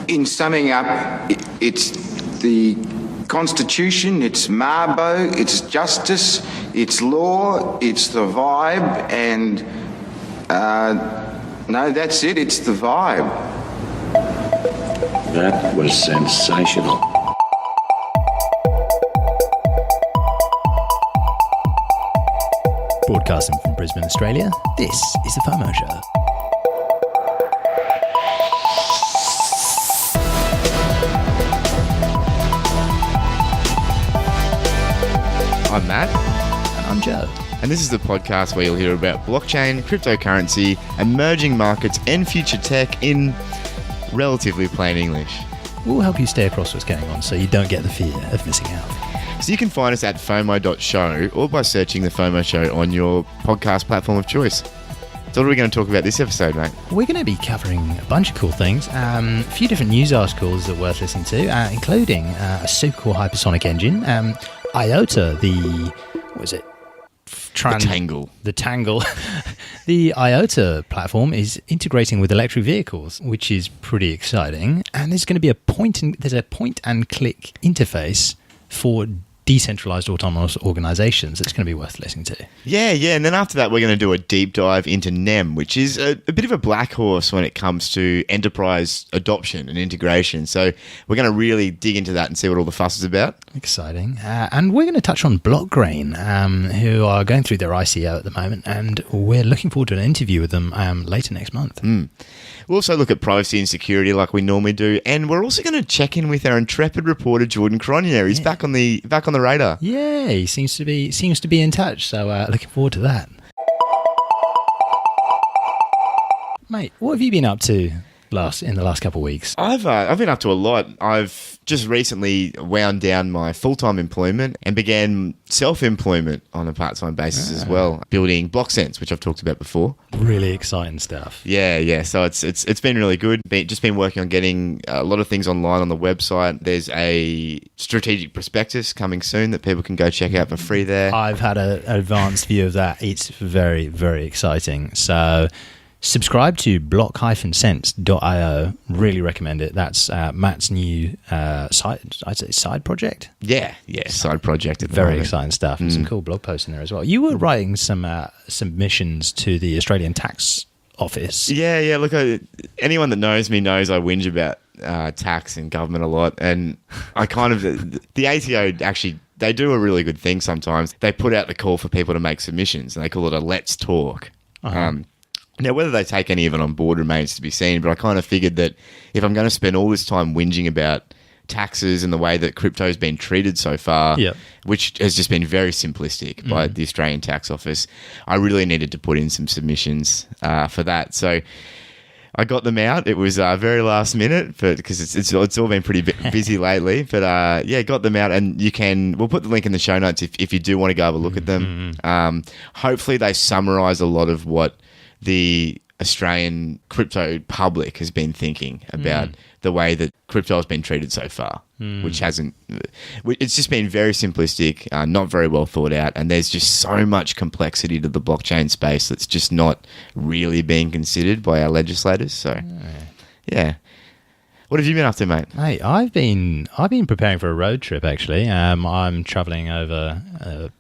In summing up, it's the Constitution, it's Mabo, it's justice, it's law, it's the vibe, and no, that's it, it's the vibe. That was sensational. Broadcasting from Brisbane, Australia, this is the FOMO Show. I'm Matt. And I'm Joe. And this is the podcast where you'll hear about blockchain, cryptocurrency, emerging markets, and future tech in relatively plain English. We'll help you stay across what's going on so you don't get the fear of missing out. So you can find us at FOMO.show or by searching the FOMO Show on your podcast platform of choice. So what are we going to talk about this episode, mate? We're going to be covering a bunch of cool things. A few different news articles that are worth listening to, including a super cool hypersonic engine. IOTA, the Tangle. The Tangle. The IOTA platform is integrating with electric vehicles, which is pretty exciting. And there's going to be a point and click interface for decentralized autonomous organizations. It's going to be worth listening to. Yeah. And then after that, we're going to do a deep dive into NEM, which is a bit of a black horse when it comes to enterprise adoption and integration. So we're going to really dig into that and see what all the fuss is about. Exciting. And we're going to touch on BlockGrain, who are going through their ICO at the moment. And we're looking forward to an interview with them later next month. We'll also look at privacy and security like we normally do, and we're also going to check in with our intrepid reporter Jordan Cronje. He's back on the radar. Yeah, he seems to be in touch. So looking forward to that. Mate, what have you been up to in the last couple of weeks? I've been up to a lot. I've just recently wound down my full-time employment and began self-employment on a part-time basis as well, building BlockSense, which I've talked about before. Really exciting stuff. Yeah. So it's been really good. Just been working on getting a lot of things online on the website. There's a strategic prospectus coming soon that people can go check out for free there. I've had an advanced view of that. It's very, very exciting. So subscribe to block-sense.io. Really recommend it. That's Matt's new side project. Yeah, side project. At the Very moment. exciting stuff. And some cool blog posts in there as well. You were writing some submissions to the Australian Tax Office. Yeah. Look, anyone that knows me knows I whinge about tax and government a lot. And I kind of... The ATO actually... They do a really good thing sometimes. They put out the call for people to make submissions, and they call it a Let's Talk. Now, whether they take any of it on board remains to be seen, but I kind of figured that if I'm going to spend all this time whinging about taxes and the way that crypto's been treated so far, which has just been very simplistic by the Australian Tax Office, I really needed to put in some submissions for that. So I got them out. It was very last minute, but because it's all been pretty busy lately. But got them out, and we'll put the link in the show notes if you do want to go have a look at them. Hopefully, they summarise a lot of what the Australian crypto public has been thinking about the way that crypto has been treated so far, which hasn't. It's just been very simplistic, not very well thought out, and there's just so much complexity to the blockchain space that's just not really being considered by our legislators. So, yeah. What have you been up to, mate? Hey, I've been preparing for a road trip, actually. I'm travelling over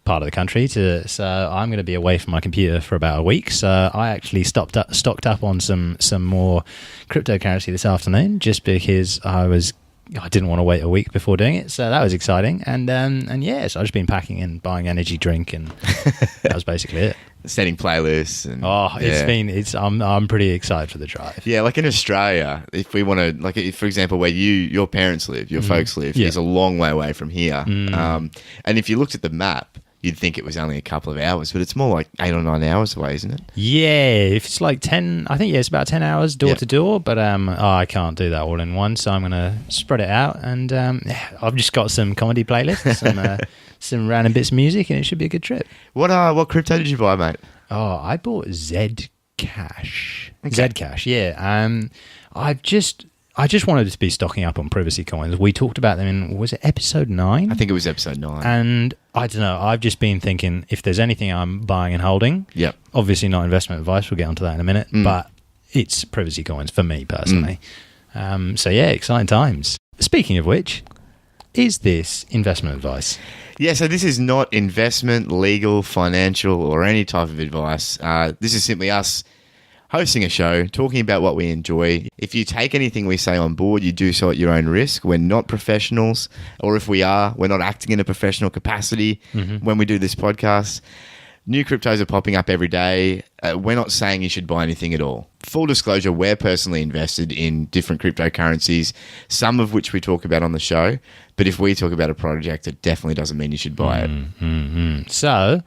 part of the country, so I'm going to be away from my computer for about a week. So I actually stocked up on some more cryptocurrency this afternoon, just because I didn't want to wait a week before doing it. So that was exciting. And so I've just been packing and buying energy drink, and that was basically it. Setting playlists and I'm pretty excited for the drive. Yeah, like in Australia, if we want to, like for example, where your parents live, your folks live, is a long way away from here. And if you looked at the map, you'd think it was only a couple of hours, but it's more like 8 or 9 hours away, isn't it? Yeah, if it's like 10, I think it's about 10 hours door to door, but I can't do that all in one, so I'm going to spread it out, and I've just got some comedy playlists, some random bits of music, and it should be a good trip. What crypto did you buy, mate? Oh, I bought Zcash. Okay. Zcash, yeah. I just wanted to be stocking up on privacy coins. We talked about them in, was it episode 9? I think it was episode 9. And I don't know, I've just been thinking, if there's anything I'm buying and holding, obviously not investment advice, we'll get onto that in a minute, but it's privacy coins for me personally. So yeah, exciting times. Speaking of which, is this investment advice? Yeah, so this is not investment, legal, financial, or any type of advice. This is simply us hosting a show, talking about what we enjoy. If you take anything we say on board, you do so at your own risk. We're not professionals, or if we are, we're not acting in a professional capacity when we do this podcast. New cryptos are popping up every day. We're not saying you should buy anything at all. Full disclosure, we're personally invested in different cryptocurrencies, some of which we talk about on the show. But if we talk about a project, it definitely doesn't mean you should buy it. So,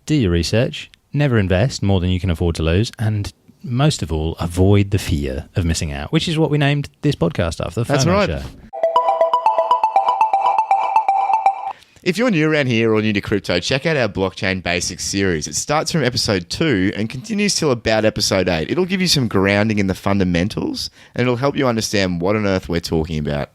do your research, never invest more than you can afford to lose, and most of all, avoid the fear of missing out, which is what we named this podcast after, the That's FOMO right. Show. If you're new around here or new to crypto, check out our Blockchain Basics series. It starts from episode 2 and continues till about episode 8. It'll give you some grounding in the fundamentals, and it'll help you understand what on earth we're talking about.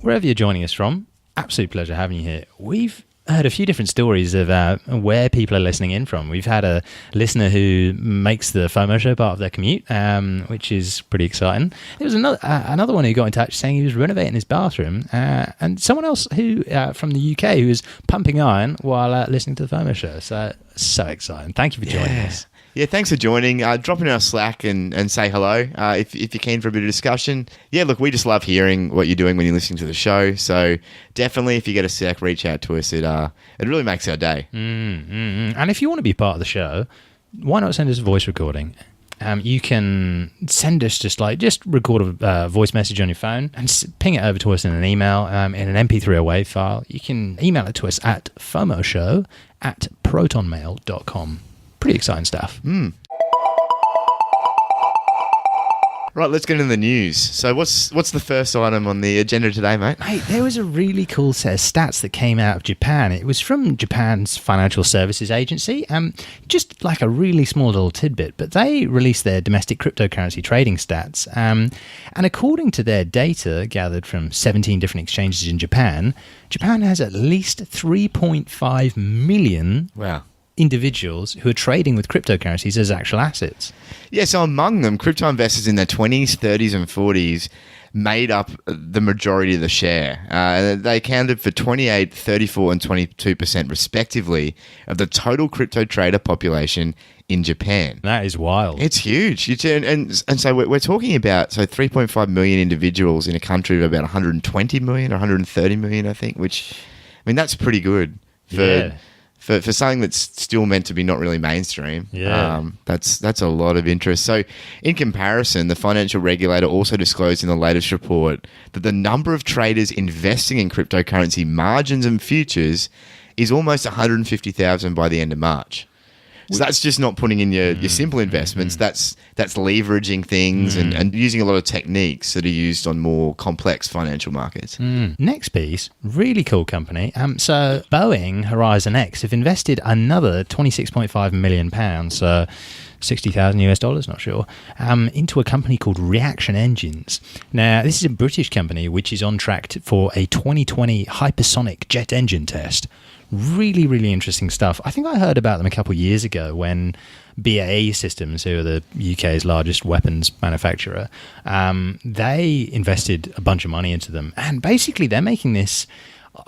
Wherever you're joining us from, absolute pleasure having you here. We've heard a few different stories of where people are listening in from. We've had a listener who makes the FOMO show part of their commute, which is pretty exciting. There was another one who got in touch saying he was renovating his bathroom, and someone else who from the UK who was pumping iron while listening to the FOMO show. So exciting. Thank you for joining us. Yeah, thanks for joining. Drop in our Slack and say hello if you're keen for a bit of discussion. Yeah, look, we just love hearing what you're doing when you're listening to the show. So definitely, if you get a sec, reach out to us. It really makes our day. And if you want to be part of the show, why not send us a voice recording? You can send us just record a voice message on your phone and ping it over to us in an email, in an MP3 or WAV file. You can email it to us at FOMOshow@protonmail.com. Pretty exciting stuff. Right, let's get into the news. So what's the first item on the agenda today, mate? Mate, there was a really cool set of stats that came out of Japan. It was from Japan's Financial Services Agency. Just like a really small little tidbit, but they released their domestic cryptocurrency trading stats. And according to their data gathered from 17 different exchanges in Japan, Japan has at least 3.5 million individuals who are trading with cryptocurrencies as actual assets. Yeah, so among them, crypto investors in their 20s, 30s, and 40s made up the majority of the share. They accounted for 28, 34, and 22% respectively of the total crypto trader population in Japan. That is wild. It's huge. And so we're talking about 3.5 million individuals in a country of about 120 million, 130 million, I think, which, I mean, that's pretty good for something that's still meant to be not really mainstream. That's a lot of interest. So in comparison, the financial regulator also disclosed in the latest report that the number of traders investing in cryptocurrency margins and futures is almost 150,000 by the end of March. So that's just not putting in your simple investments. That's leveraging things and using a lot of techniques that are used on more complex financial markets. Next piece, really cool company. So Boeing HorizonX have invested another £26.5 million, so $60,000 not sure, into a company called Reaction Engines. Now, this is a British company which is on track for a 2020 hypersonic jet engine test. Really, really interesting stuff. I think I heard about them a couple of years ago when BAE Systems, who are the UK's largest weapons manufacturer, they invested a bunch of money into them. And basically, they're making this,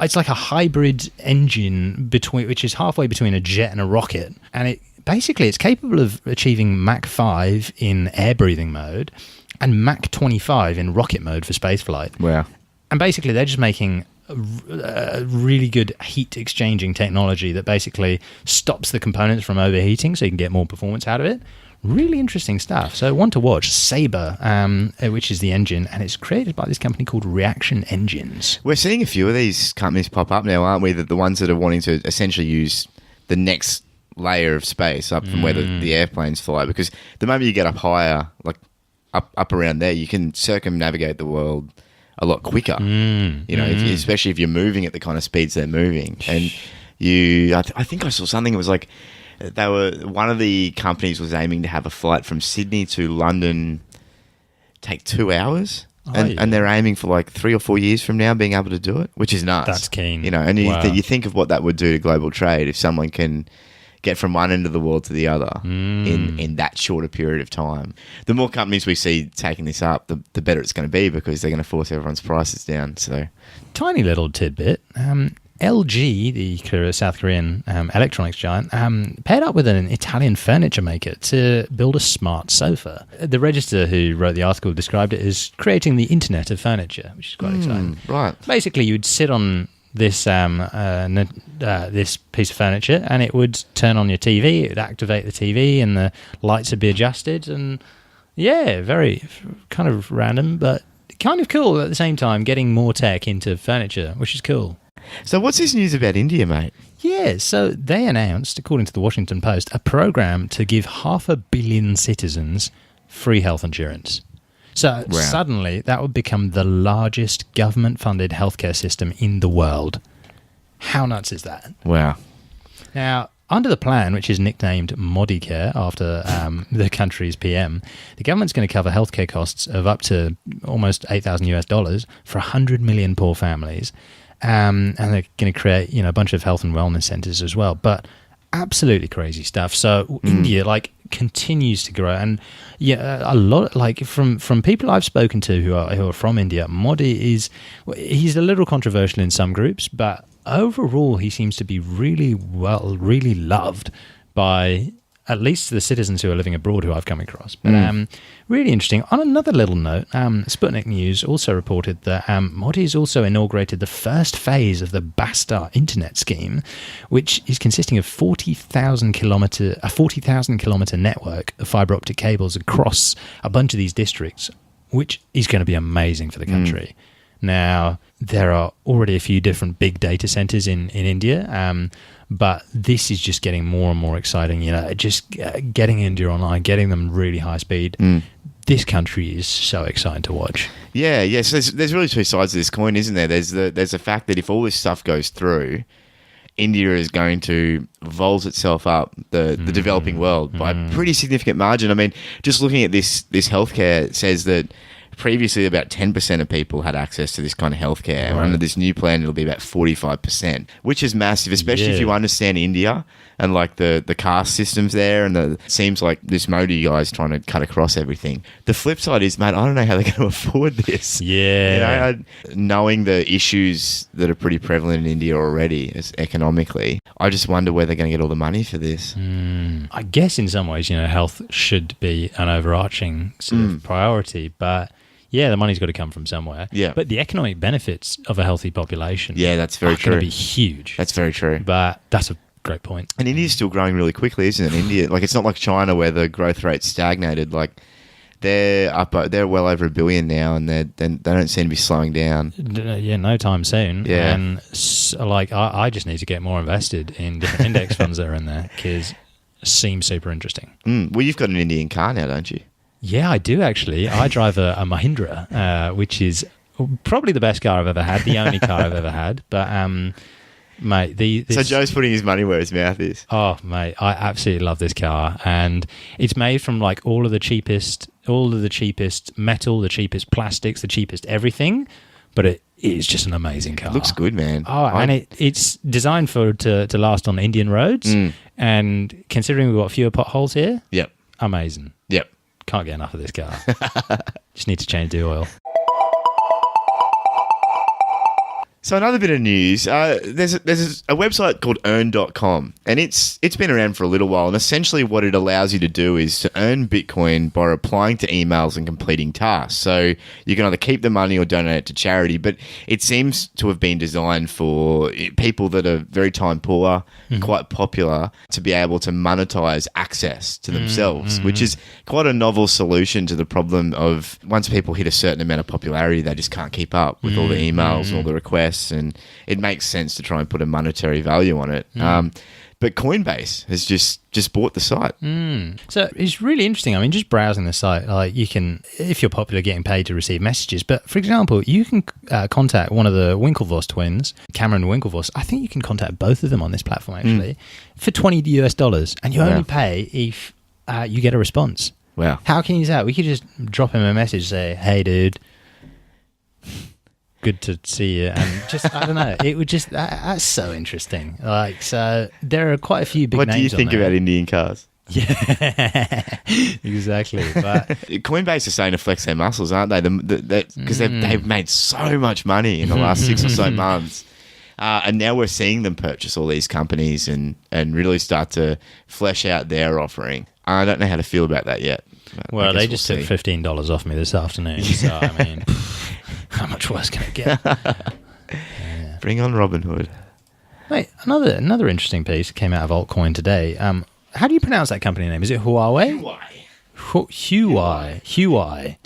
it's like a hybrid engine which is halfway between a jet and a rocket. And it's capable of achieving Mach 5 in air breathing mode and Mach 25 in rocket mode for spaceflight. Wow. And basically, they're just making a really good heat exchanging technology that basically stops the components from overheating so you can get more performance out of it. Really interesting stuff. So one to watch, Sabre, which is the engine, and it's created by this company called Reaction Engines. We're seeing a few of these companies pop up now, aren't we? The ones that are wanting to essentially use the next layer of space up from where the airplanes fly, because the moment you get up higher, like up around there, you can circumnavigate the world a lot quicker, especially if you're moving at the kind of speeds they're moving. And I think I saw something. It was like one of the companies was aiming to have a flight from Sydney to London take 2 hours, and they're aiming for like 3 or 4 years from now being able to do it, which is nuts. That's keen. And you think of what that would do to global trade if someone can, get from one end of the world to the other in that shorter period of time. The more companies we see taking this up, the better it's going to be, because they're going to force everyone's prices down. So, tiny little tidbit. LG, the South Korean electronics giant, paired up with an Italian furniture maker to build a smart sofa. The Register, who wrote the article, described it as creating the internet of furniture, which is quite exciting. Right. Basically, you'd sit on this this piece of furniture, and it would turn on your TV. It would activate the TV, and the lights would be adjusted. And yeah, very kind of random, but kind of cool at the same time. Getting more tech into furniture, which is cool. So what's this news about India, mate? Yeah, so they announced, according to the Washington Post, a program to give 500 million citizens free health insurance. So suddenly that would become the largest government-funded healthcare system in the world. How nuts is that? Wow. Now, under the plan, which is nicknamed Modicare after the country's PM, the government's going to cover healthcare costs of up to almost $8,000 for 100 million poor families. And they're going to create, a bunch of health and wellness centers as well. But absolutely crazy stuff. So India, continues to grow, and a lot, from people I've spoken to who are from India. Modi he's a little controversial in some groups, but overall he seems to be really loved by at least the citizens who are living abroad who I've come across. But really interesting. On another little note, Sputnik News also reported that Modi has also inaugurated the first phase of the Bastar internet scheme, which is consisting of 40,000 kilometer network of fiber optic cables across a bunch of these districts, which is going to be amazing for the country. Now, there are already a few different big data centers in India, but this is just getting more and more exciting. Just getting India online, getting them really high speed. This country is so exciting to watch. Yeah. So there's really two sides of this coin, isn't there? There's the fact that if all this stuff goes through, India is going to vault itself up the developing world by a pretty significant margin. I mean, just looking at this healthcare says that previously about 10% of people had access to this kind of healthcare. Right. Under this new plan, it'll be about 45%, which is massive, especially if you understand India and the caste systems there. And it seems like this Modi guy's trying to cut across everything. The flip side is, mate, I don't know how they're going to afford this. Yeah. Knowing the issues that are pretty prevalent in India already economically, I just wonder where they're going to get all the money for this. I guess in some ways, health should be an overarching sort of priority, but yeah, the money's got to come from somewhere. Yeah. But the economic benefits of a healthy population that's very true. Going to be huge. That's very true. But that's a great point. And India's still growing really quickly, isn't it? India, it's not like China where the growth rate's stagnated. They're well over 1 billion now, and they don't seem to be slowing down. Yeah, no time soon. Yeah. And I just need to get more invested in different index funds that are in there, because it seems super interesting. Well, you've got an Indian car now, don't you? Yeah, I do actually. I drive a Mahindra, which is probably the best car I've ever had, the only car I've ever had. But, mate, so Joe's putting his money where his mouth is. Oh, mate, I absolutely love this car, and it's made from all of the cheapest metal, the cheapest plastics, the cheapest everything. But it is just an amazing car. It looks good, man. Oh, and it's designed to last on Indian roads, and considering we've got fewer potholes here, amazing. Yep. Can't get enough of this car. Just need to change the oil. So another bit of news, there's a website called earn.com, and it's been around for a little while, and essentially what it allows you to do is to earn Bitcoin by replying to emails and completing tasks. So you can either keep the money or donate it to charity, but it seems to have been designed for people that are very time poor, quite popular, to be able to monetize access to themselves, which is quite a novel solution to the problem of once people hit a certain amount of popularity, they just can't keep up with all the emails and all the requests. And it makes sense to try and put a monetary value on it. But Coinbase has just bought the site. So it's really interesting. I mean, just browsing the site, you can, if you're popular, getting paid to receive messages. But for example, you can contact one of the Winklevoss twins, Cameron Winklevoss. I think you can contact both of them on this platform, actually, for $20, and you only pay if you get a response. Wow. How can you use that? We could just drop him a message, say, hey, dude. good to see you. And just, I don't know, it would just, that's so interesting. Like, so there are quite a few big names. What do you think about Indian cars? Yeah, exactly. But Coinbase is starting to flex their muscles, aren't they? Because they've made so much money in the last 6 or so months. And now we're seeing them purchase all these companies and really start to flesh out their offering. I don't know how to feel about that yet. Well, they just took $15 off me this afternoon. So, I mean, how much worse can it get? Yeah. Bring on Robinhood. Wait, another interesting piece came out of altcoin today. How do you pronounce that company name? Is it Huawei? Huawei.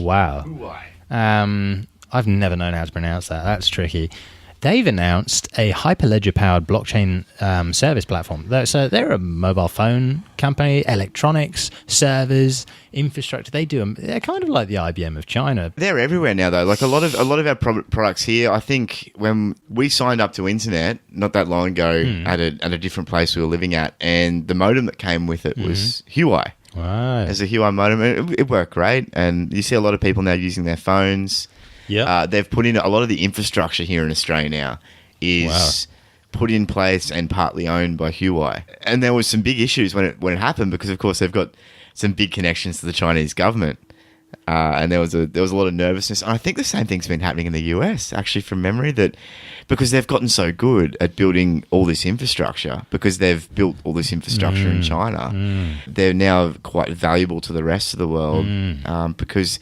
Wow. Huawei. I've never known how to pronounce that. That's tricky. They've announced a Hyperledger-powered blockchain service platform. So they're a mobile phone company, electronics, servers, infrastructure. They're kind of like the IBM of China. They're everywhere now, though. Like a lot of our products here. I think when we signed up to internet not that long ago at a different place we were living at, and the modem that came with it was Huawei. Right. As a Huawei modem, it worked great, and you see a lot of people now using their phones. Yeah, they've put in a lot of the infrastructure here in Australia now is put in place and partly owned by Huawei. And there was some big issues when it happened because, of course, they've got some big connections to the Chinese government, and there was a lot of nervousness. And I think the same thing's been happening in the US, actually, from memory, that because they've gotten so good at building all this infrastructure, because they've built all this infrastructure in China, they're now quite valuable to the rest of the world because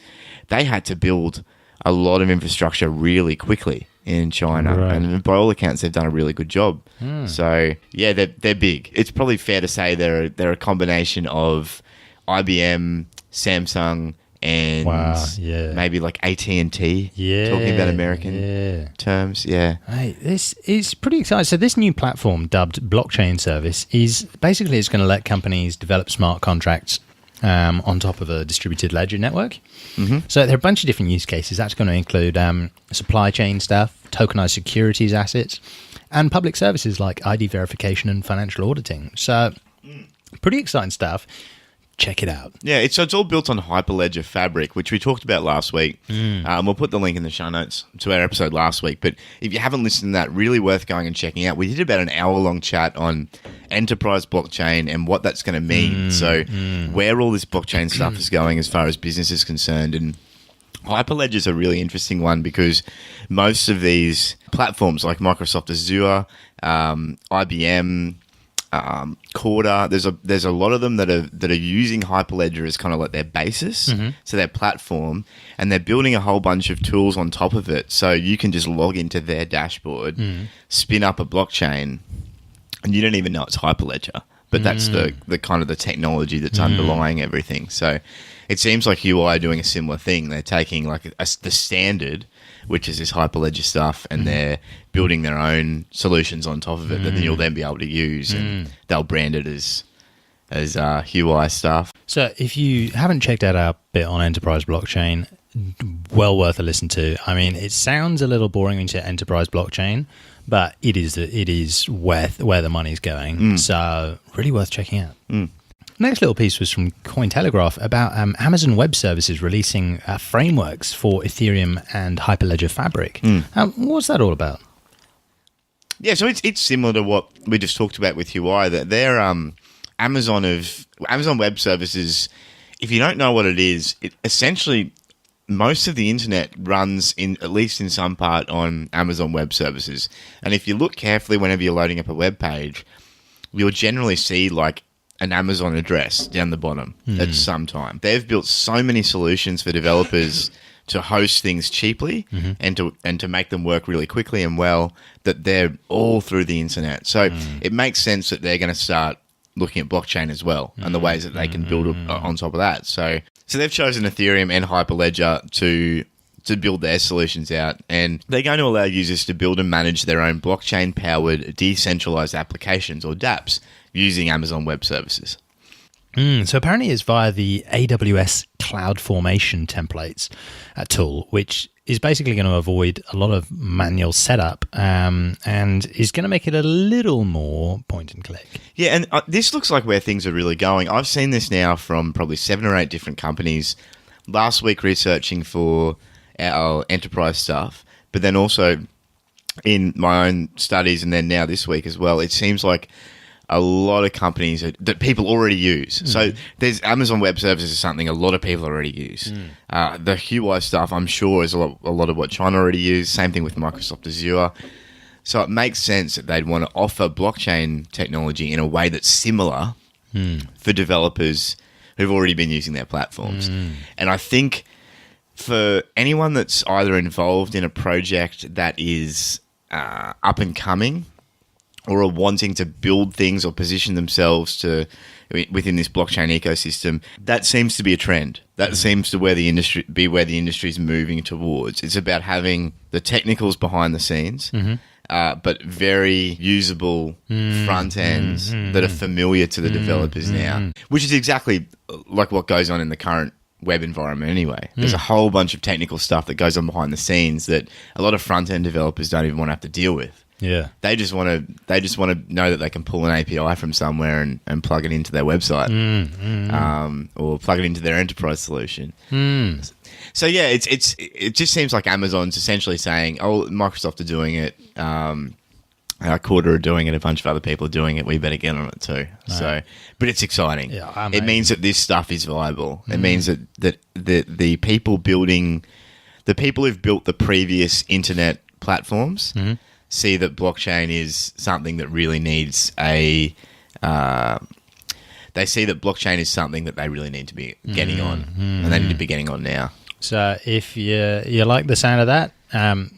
they had to build a lot of infrastructure really quickly in China, right. And by all accounts, they've done a really good job. So yeah, they're big. It's probably fair to say they're a combination of IBM, Samsung, and maybe like AT&T. Yeah, talking about American terms. Yeah, hey, this is pretty exciting. So this new platform, dubbed Blockchain Service, is basically it's going to let companies develop smart contracts on top of a distributed ledger network. So there are a bunch of different use cases. That's going to include supply chain stuff, tokenized securities assets, and public services like ID verification and financial auditing. So pretty exciting stuff. Check it out. Yeah, it's all built on Hyperledger Fabric, which we talked about last week. We'll put the link in the show notes to our episode last week. But if you haven't listened to that, really worth going and checking out. We did about an hour-long chat on enterprise blockchain and what that's going to mean. So where all this blockchain stuff is going as far as business is concerned. And Hyperledger is a really interesting one because most of these platforms like Microsoft Azure, IBM, Corda, there's a lot of them that are using Hyperledger as kind of like their basis, so their platform, and they're building a whole bunch of tools on top of it, so you can just log into their dashboard, spin up a blockchain, and you don't even know it's Hyperledger, but that's the kind of the technology that's underlying everything. So it seems like Huawei are doing a similar thing. They're taking like the standard, which is this Hyperledger stuff, and they're building their own solutions on top of it that you'll then be able to use, and they'll brand it as Huawei stuff. So if you haven't checked out our bit on enterprise blockchain, well worth a listen to. I mean, it sounds a little boring when you say enterprise blockchain, but it is where the money's going. So really worth checking out. Next little piece was from Cointelegraph about Amazon Web Services releasing frameworks for Ethereum and Hyperledger Fabric. What's that all about? Yeah, so it's similar to what we just talked about with Huawei. That they're Amazon Web Services. If you don't know what it is, essentially most of the internet runs at least in some part on Amazon Web Services. And if you look carefully whenever you're loading up a web page, you'll generally see like an Amazon address down the bottom at some time. They've built so many solutions for developers to host things cheaply and to make them work really quickly and well, that they're all through the internet. So it makes sense that they're going to start looking at blockchain as well and the ways that they can build on top of that. So they've chosen Ethereum and Hyperledger to build their solutions out, and they're going to allow users to build and manage their own blockchain-powered decentralized applications, or dApps, using Amazon Web Services. So apparently it's via the AWS CloudFormation templates tool, which is basically going to avoid a lot of manual setup and is going to make it a little more point and click. Yeah, and this looks like where things are really going. I've seen this now from probably 7 or 8 different companies. Last week researching for our enterprise stuff, But then also in my own studies, and then now this week as well, it seems like a lot of companies that people already use. So there's Amazon Web Services is something a lot of people already use. The Huawei stuff, I'm sure, is a lot of what China already use. Same thing with Microsoft Azure. So it makes sense that they'd want to offer blockchain technology in a way that's similar for developers who've already been using their platforms. And I think for anyone that's either involved in a project that is up and coming, or are wanting to build things or position themselves within this blockchain ecosystem, that seems to be a trend. That seems to where the industry is moving towards. It's about having the technicals behind the scenes, but very usable front ends that are familiar to the developers now, which is exactly like what goes on in the current web environment anyway. There's a whole bunch of technical stuff that goes on behind the scenes that a lot of front end developers don't even want to have to deal with. Yeah, they just want to know that they can pull an API from somewhere and plug it into their website, or plug it into their enterprise solution. So yeah, it just seems like Amazon's essentially saying, "Oh, Microsoft are doing it, Quarter are doing it, a bunch of other people are doing it. We better get on it too." Right. So, but it's exciting. Yeah, it means that this stuff is viable. It means that the people who've built the previous internet platforms. See that blockchain is something that really needs they see that blockchain is something that they really need to be getting on, and they need to be getting on now. So if you like the sound of that,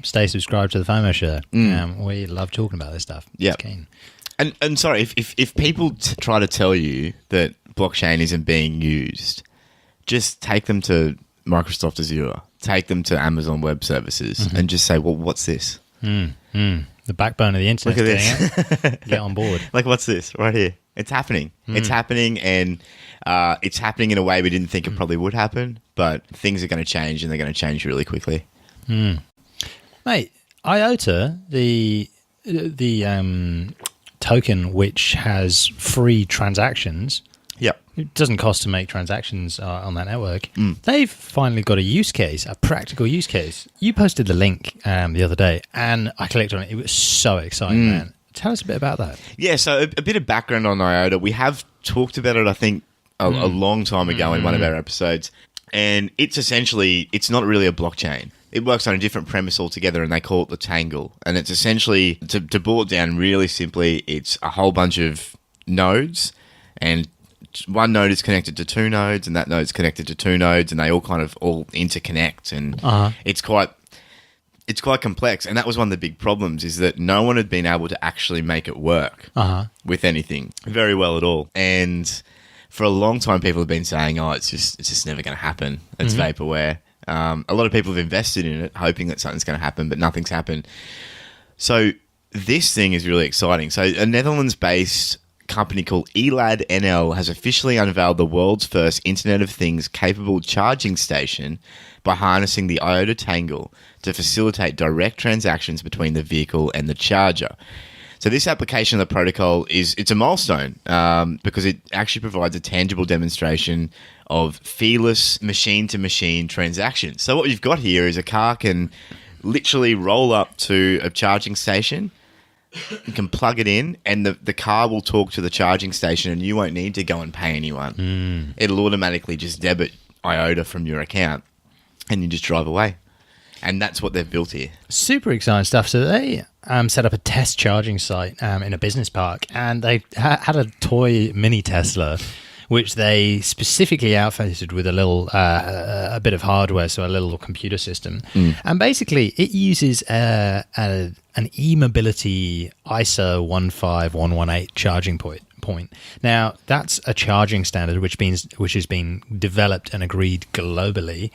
stay subscribed to the FOMO show. We love talking about this stuff. Yeah. And sorry, if people try to tell you that blockchain isn't being used, just take them to Microsoft Azure, take them to Amazon Web Services, and just say, well, what's this? The backbone of the internet. Look at this. Get on board. Like, what's this right here? It's happening. It's happening, and it's happening in a way we didn't think it probably would happen, but things are going to change, and they're going to change really quickly. Mate, IOTA, the token which has free transactions. Yep. It doesn't cost to make transactions on that network. They've finally got a use case, a practical use case. You posted the link the other day, and I clicked on it. It was so exciting, man. Tell us a bit about that. Yeah, so a bit of background on IOTA. We have talked about it, I think, a long time ago in one of our episodes. And it's essentially, it's not really a blockchain. It works on a different premise altogether, and they call it the Tangle. And it's essentially, to boil it down really simply, it's a whole bunch of nodes, and one node is connected to two nodes, and that node's connected to two nodes, and they all kind of all interconnect, and it's quite complex. And that was one of the big problems, is that no one had been able to actually make it work with anything very well at all. And for a long time, people have been saying, "Oh, it's just never going to happen. It's vaporware." A lot of people have invested in it, hoping that something's going to happen, but nothing's happened. So this thing is really exciting. So a Netherlands-based company called ELAD NL has officially unveiled the world's first Internet of Things capable charging station by harnessing the IOTA Tangle to facilitate direct transactions between the vehicle and the charger. So this application of the protocol it's a milestone because it actually provides a tangible demonstration of feeless machine-to-machine transactions. So what you've got here is a car can literally roll up to a charging station. You can plug it in, and the car will talk to the charging station, and you won't need to go and pay anyone. It'll automatically just debit IOTA from your account, and you just drive away. And that's what they've built here. Super exciting stuff. So they set up a test charging site in a business park, and they had a toy mini Tesla, which they specifically outfitted with a little, a bit of hardware, so a little computer system. And basically, it uses an e-mobility ISO 15118 charging point. Now, that's a charging standard which has been developed and agreed globally,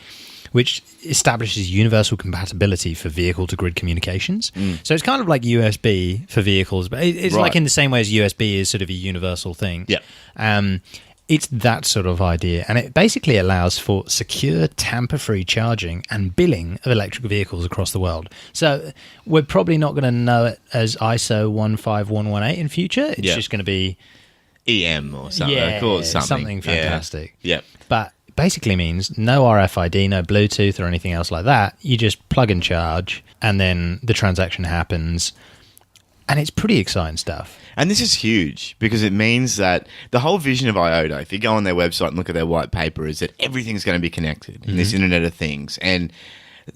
which establishes universal compatibility for vehicle-to-grid communications. So it's kind of like USB for vehicles, but it's like in the same way as USB is sort of a universal thing. Yeah. It's that sort of idea, and it basically allows for secure, tamper-free charging and billing of electric vehicles across the world. So we're probably not going to know it as ISO 15118 in future. It's just going to be EM or something. Yeah, call it something. something fantastic. Yeah. But basically means no RFID, no Bluetooth or anything else like that. You just plug and charge, and then the transaction happens. And it's pretty exciting stuff. And this is huge because it means that the whole vision of IOTA, if you go on their website and look at their white paper, is that everything's going to be connected in this Internet of Things. And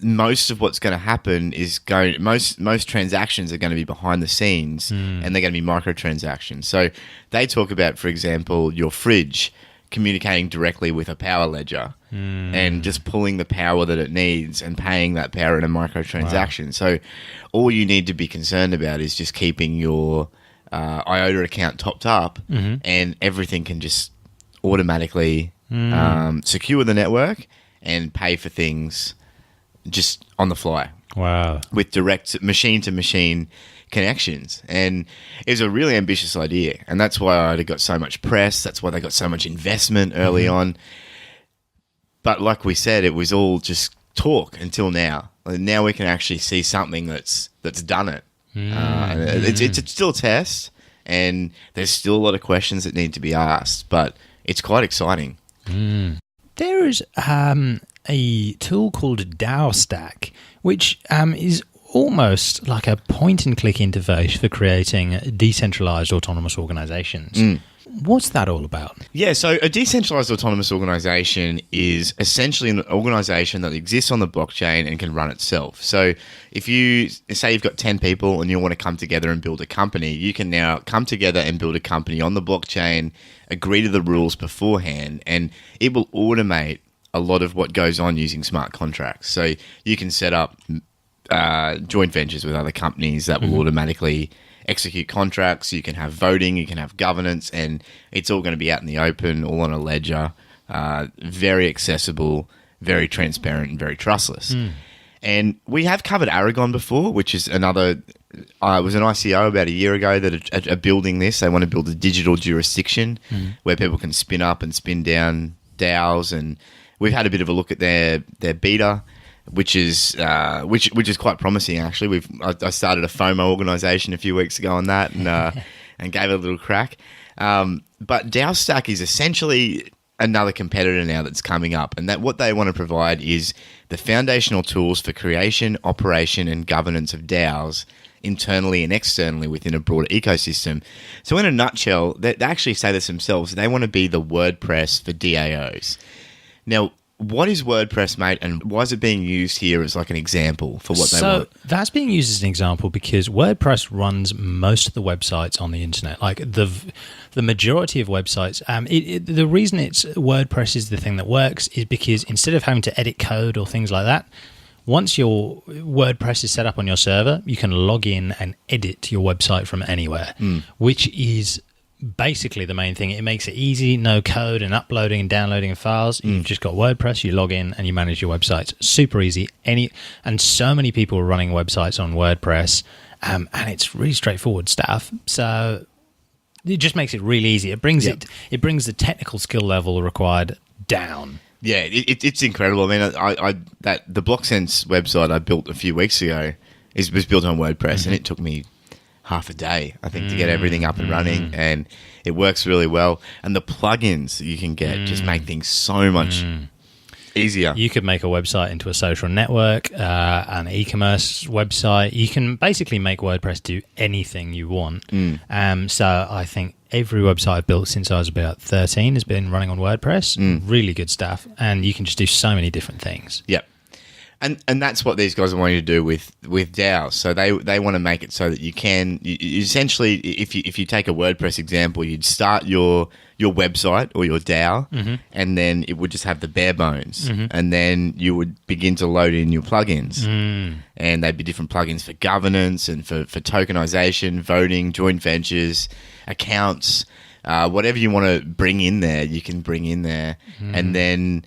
most of what's going to happen is most transactions are going to be behind the scenes, and they're going to be microtransactions. So they talk about, for example, your fridge communicating directly with a power ledger and just pulling the power that it needs and paying that power in a microtransaction. Wow. So all you need to be concerned about is just keeping your IOTA account topped up, and everything can just automatically secure the network and pay for things just on the fly. Wow. With direct machine-to-machine connections. And it was a really ambitious idea. And that's why IOTA got so much press. That's why they got so much investment early on. But like we said, it was all just talk until now. Now we can actually see something that's done it. It's still a test, and there's still a lot of questions that need to be asked, but it's quite exciting. There is a tool called DAOStack, which is almost like a point-and-click interface for creating decentralized autonomous organizations. What's that all about? Yeah, so a decentralized autonomous organization is essentially an organization that exists on the blockchain and can run itself. So if you say you've got 10 people and you want to come together and build a company, you can now come together and build a company on the blockchain, agree to the rules beforehand, and it will automate a lot of what goes on using smart contracts. So you can set up joint ventures with other companies that will automatically execute contracts. You can have voting, you can have governance, and it's all going to be out in the open, all on a ledger, very accessible, very transparent, and very trustless. And we have covered Aragon before, which is another. It was an ICO about a year ago that are building this. They want to build a digital jurisdiction where people can spin up and spin down DAOs, and we've had a bit of a look at their beta, which is quite promising actually. I started a FOMO organization a few weeks ago on that, and gave it a little crack. But DAOStack is essentially another competitor now that's coming up, and that what they want to provide is the foundational tools for creation, operation, and governance of DAOs internally and externally within a broader ecosystem. So in a nutshell, they actually say this themselves, they want to be the WordPress for DAOs. Now, what is WordPress, mate, and why is it being used here as like an example for what they want? So that's being used as an example because WordPress runs most of the websites on the internet. Like the majority of websites, the reason it's WordPress is the thing that works is because instead of having to edit code or things like that, once your WordPress is set up on your server, you can log in and edit your website from anywhere, which is basically the main thing. It makes it easy, no code and uploading and downloading of files. You've just got WordPress, you log in and you manage your websites. Super easy. And so many people are running websites on WordPress, and it's really straightforward stuff. So it just makes it really easy. It brings it brings the technical skill level required down. Yeah, it's incredible. I mean, the BlockSense website I built a few weeks ago was built on WordPress, and it took me half a day, I think, to get everything up and running, and it works really well. And the plugins that you can get just make things so much easier. You could make a website into a social network, an e-commerce website. You can basically make WordPress do anything you want. So I think every website I've built since I was about 13 has been running on WordPress. Really good stuff. And you can just do so many different things. Yep. And that's what these guys are wanting to do with DAOs. So they want to make it so that you can essentially, if you take a WordPress example, you'd start your website or your DAO, and then it would just have the bare bones, and then you would begin to load in your plugins, and they'd be different plugins for governance and for tokenization, voting, joint ventures, accounts, whatever you want to bring in there, you can bring in there, and then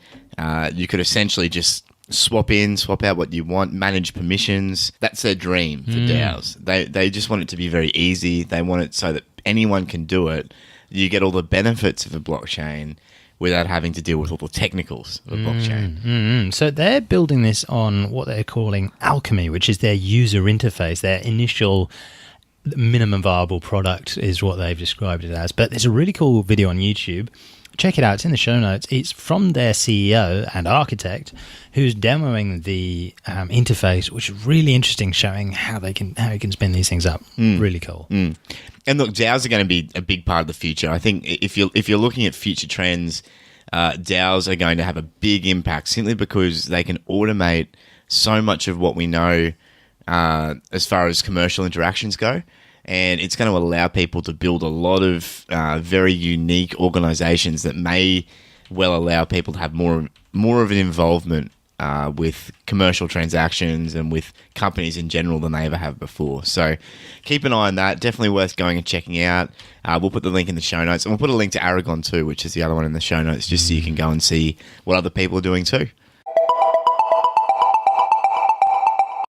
you could essentially just swap in, swap out what you want, manage permissions. That's their dream for DAOs. They just want it to be very easy. They want it so that anyone can do it. You get all the benefits of a blockchain without having to deal with all the technicals of a blockchain. So they're building this on what they're calling Alchemy, which is their user interface, their initial minimum viable product is what they've described it as. But there's a really cool video on YouTube check it out. It's in the show notes. It's from their CEO and architect, who's demoing the interface, which is really interesting, showing how you can spin these things up. Really cool. And look, DAOs are going to be a big part of the future. I think if you're looking at future trends, DAOs are going to have a big impact simply because they can automate so much of what we know as far as commercial interactions go. And it's going to allow people to build a lot of very unique organizations that may well allow people to have more of an involvement with commercial transactions and with companies in general than they ever have before. So keep an eye on that. Definitely worth going and checking out. We'll put the link in the show notes. And we'll put a link to Aragon too, which is the other one in the show notes, just so you can go and see what other people are doing too.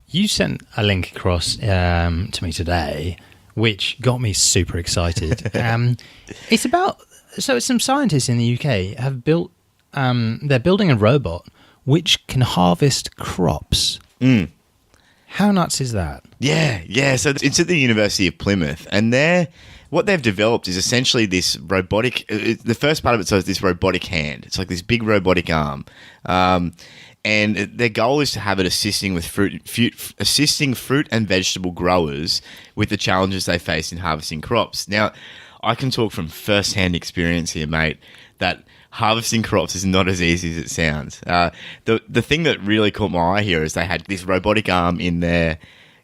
You sent a link across to me today, which got me super excited. It's about... So some scientists in the UK have built... they're building a robot which can harvest crops. How nuts is that? Yeah. So it's at the University of Plymouth, and what they've developed is essentially this robotic... the first part of it is this robotic hand. It's like this big robotic arm. And their goal is to have it assisting fruit and vegetable growers with the challenges they face in harvesting crops. Now, I can talk from first-hand experience here, mate, that harvesting crops is not as easy as it sounds. The thing that really caught my eye here is they had this robotic arm in there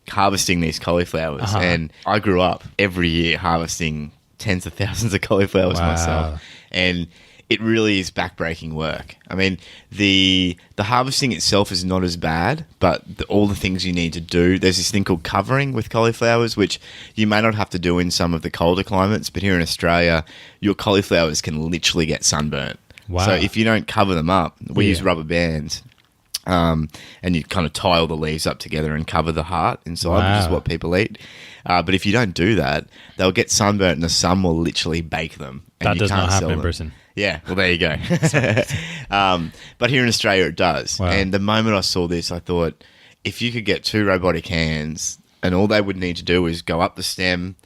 harvesting these cauliflowers. And I grew up every year harvesting tens of thousands of cauliflowers myself. And it really is backbreaking work. I mean, the harvesting itself is not as bad, but all the things you need to do, there's this thing called covering with cauliflowers, which you may not have to do in some of the colder climates, but here in Australia, your cauliflowers can literally get sunburnt. Wow. So if you don't cover them up, we use rubber bands, and you kind of tie all the leaves up together and cover the heart inside, which is what people eat. But if you don't do that, they'll get sunburnt and the sun will literally bake them. And That you does can't not happen sell in them. Britain. Yeah, well, there you go. But here in Australia, it does. Wow. And the moment I saw this, I thought, if you could get two robotic hands and all they would need to do is go up the stem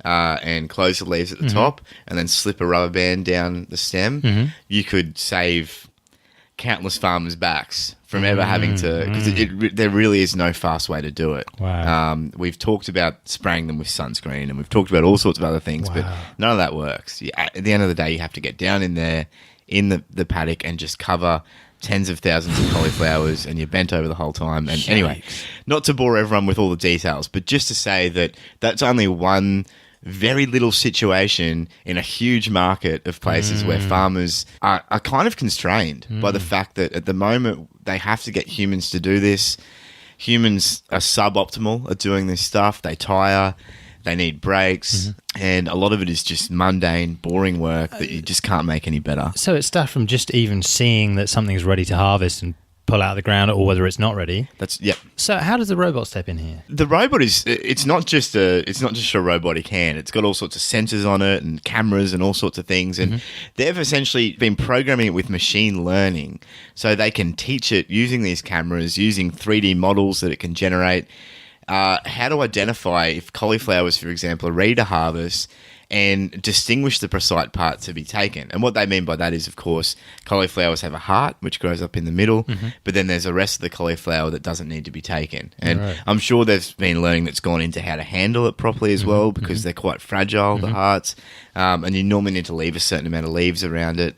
and close the leaves at the top and then slip a rubber band down the stem, you could save countless farmers' backs from ever having to... Because there really is no fast way to do it. Wow. We've talked about spraying them with sunscreen and we've talked about all sorts of other things, but none of that works. At the end of the day, you have to get down in there in the paddock and just cover tens of thousands of cauliflowers and you're bent over the whole time. And anyway, not to bore everyone with all the details, but just to say that that's only one very little situation in a huge market of places where farmers are kind of constrained by the fact that at the moment they have to get humans to do this. Humans are suboptimal at doing this stuff. They tire, they need breaks, and a lot of it is just mundane, boring work that you just can't make any better. So it's stuff from just even seeing that something's ready to harvest and pull out of the ground, or whether it's not ready. Yep. So how does the robot step in here? The robot it's not just a robotic hand. It's got all sorts of sensors on it and cameras and all sorts of things. And they've essentially been programming it with machine learning. So they can teach it using these cameras, using 3D models that it can generate, how to identify if cauliflowers, for example, are ready to harvest and distinguish the precise part to be taken. And what they mean by that is, of course, cauliflowers have a heart, which grows up in the middle, but then there's the rest of the cauliflower that doesn't need to be taken. And I'm sure there's been learning that's gone into how to handle it properly as well, because they're quite fragile, the hearts, and you normally need to leave a certain amount of leaves around it.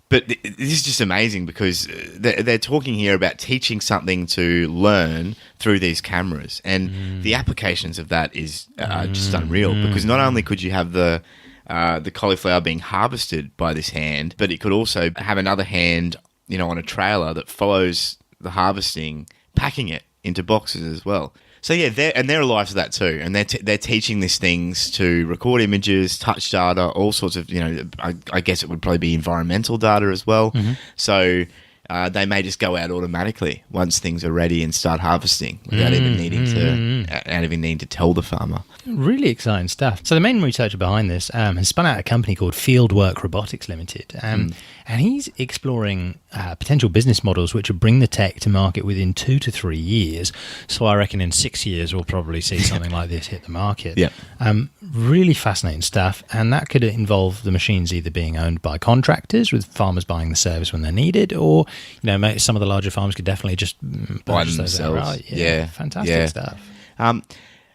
But this is just amazing because they're talking here about teaching something to learn through these cameras. And the applications of that is just unreal, because not only could you have the cauliflower being harvested by this hand, but it could also have another hand, on a trailer that follows the harvesting, packing it into boxes as well. So yeah, they're alive to that too, and they're teaching these things to record images, touch data, all sorts of I guess it would probably be environmental data as well. So they may just go out automatically once things are ready and start harvesting without even needing to tell the farmer. Really exciting stuff. So the main researcher behind this has spun out a company called Fieldwork Robotics Limited, and he's exploring potential business models which will bring the tech to market within 2 to 3 years. So I reckon in 6 years we'll probably see something like this hit the market. Yeah. Really fascinating stuff, and that could involve the machines either being owned by contractors, with farmers buying the service when they're needed, or some of the larger farmers could definitely just Buy purchase those themselves. outright. Fantastic stuff.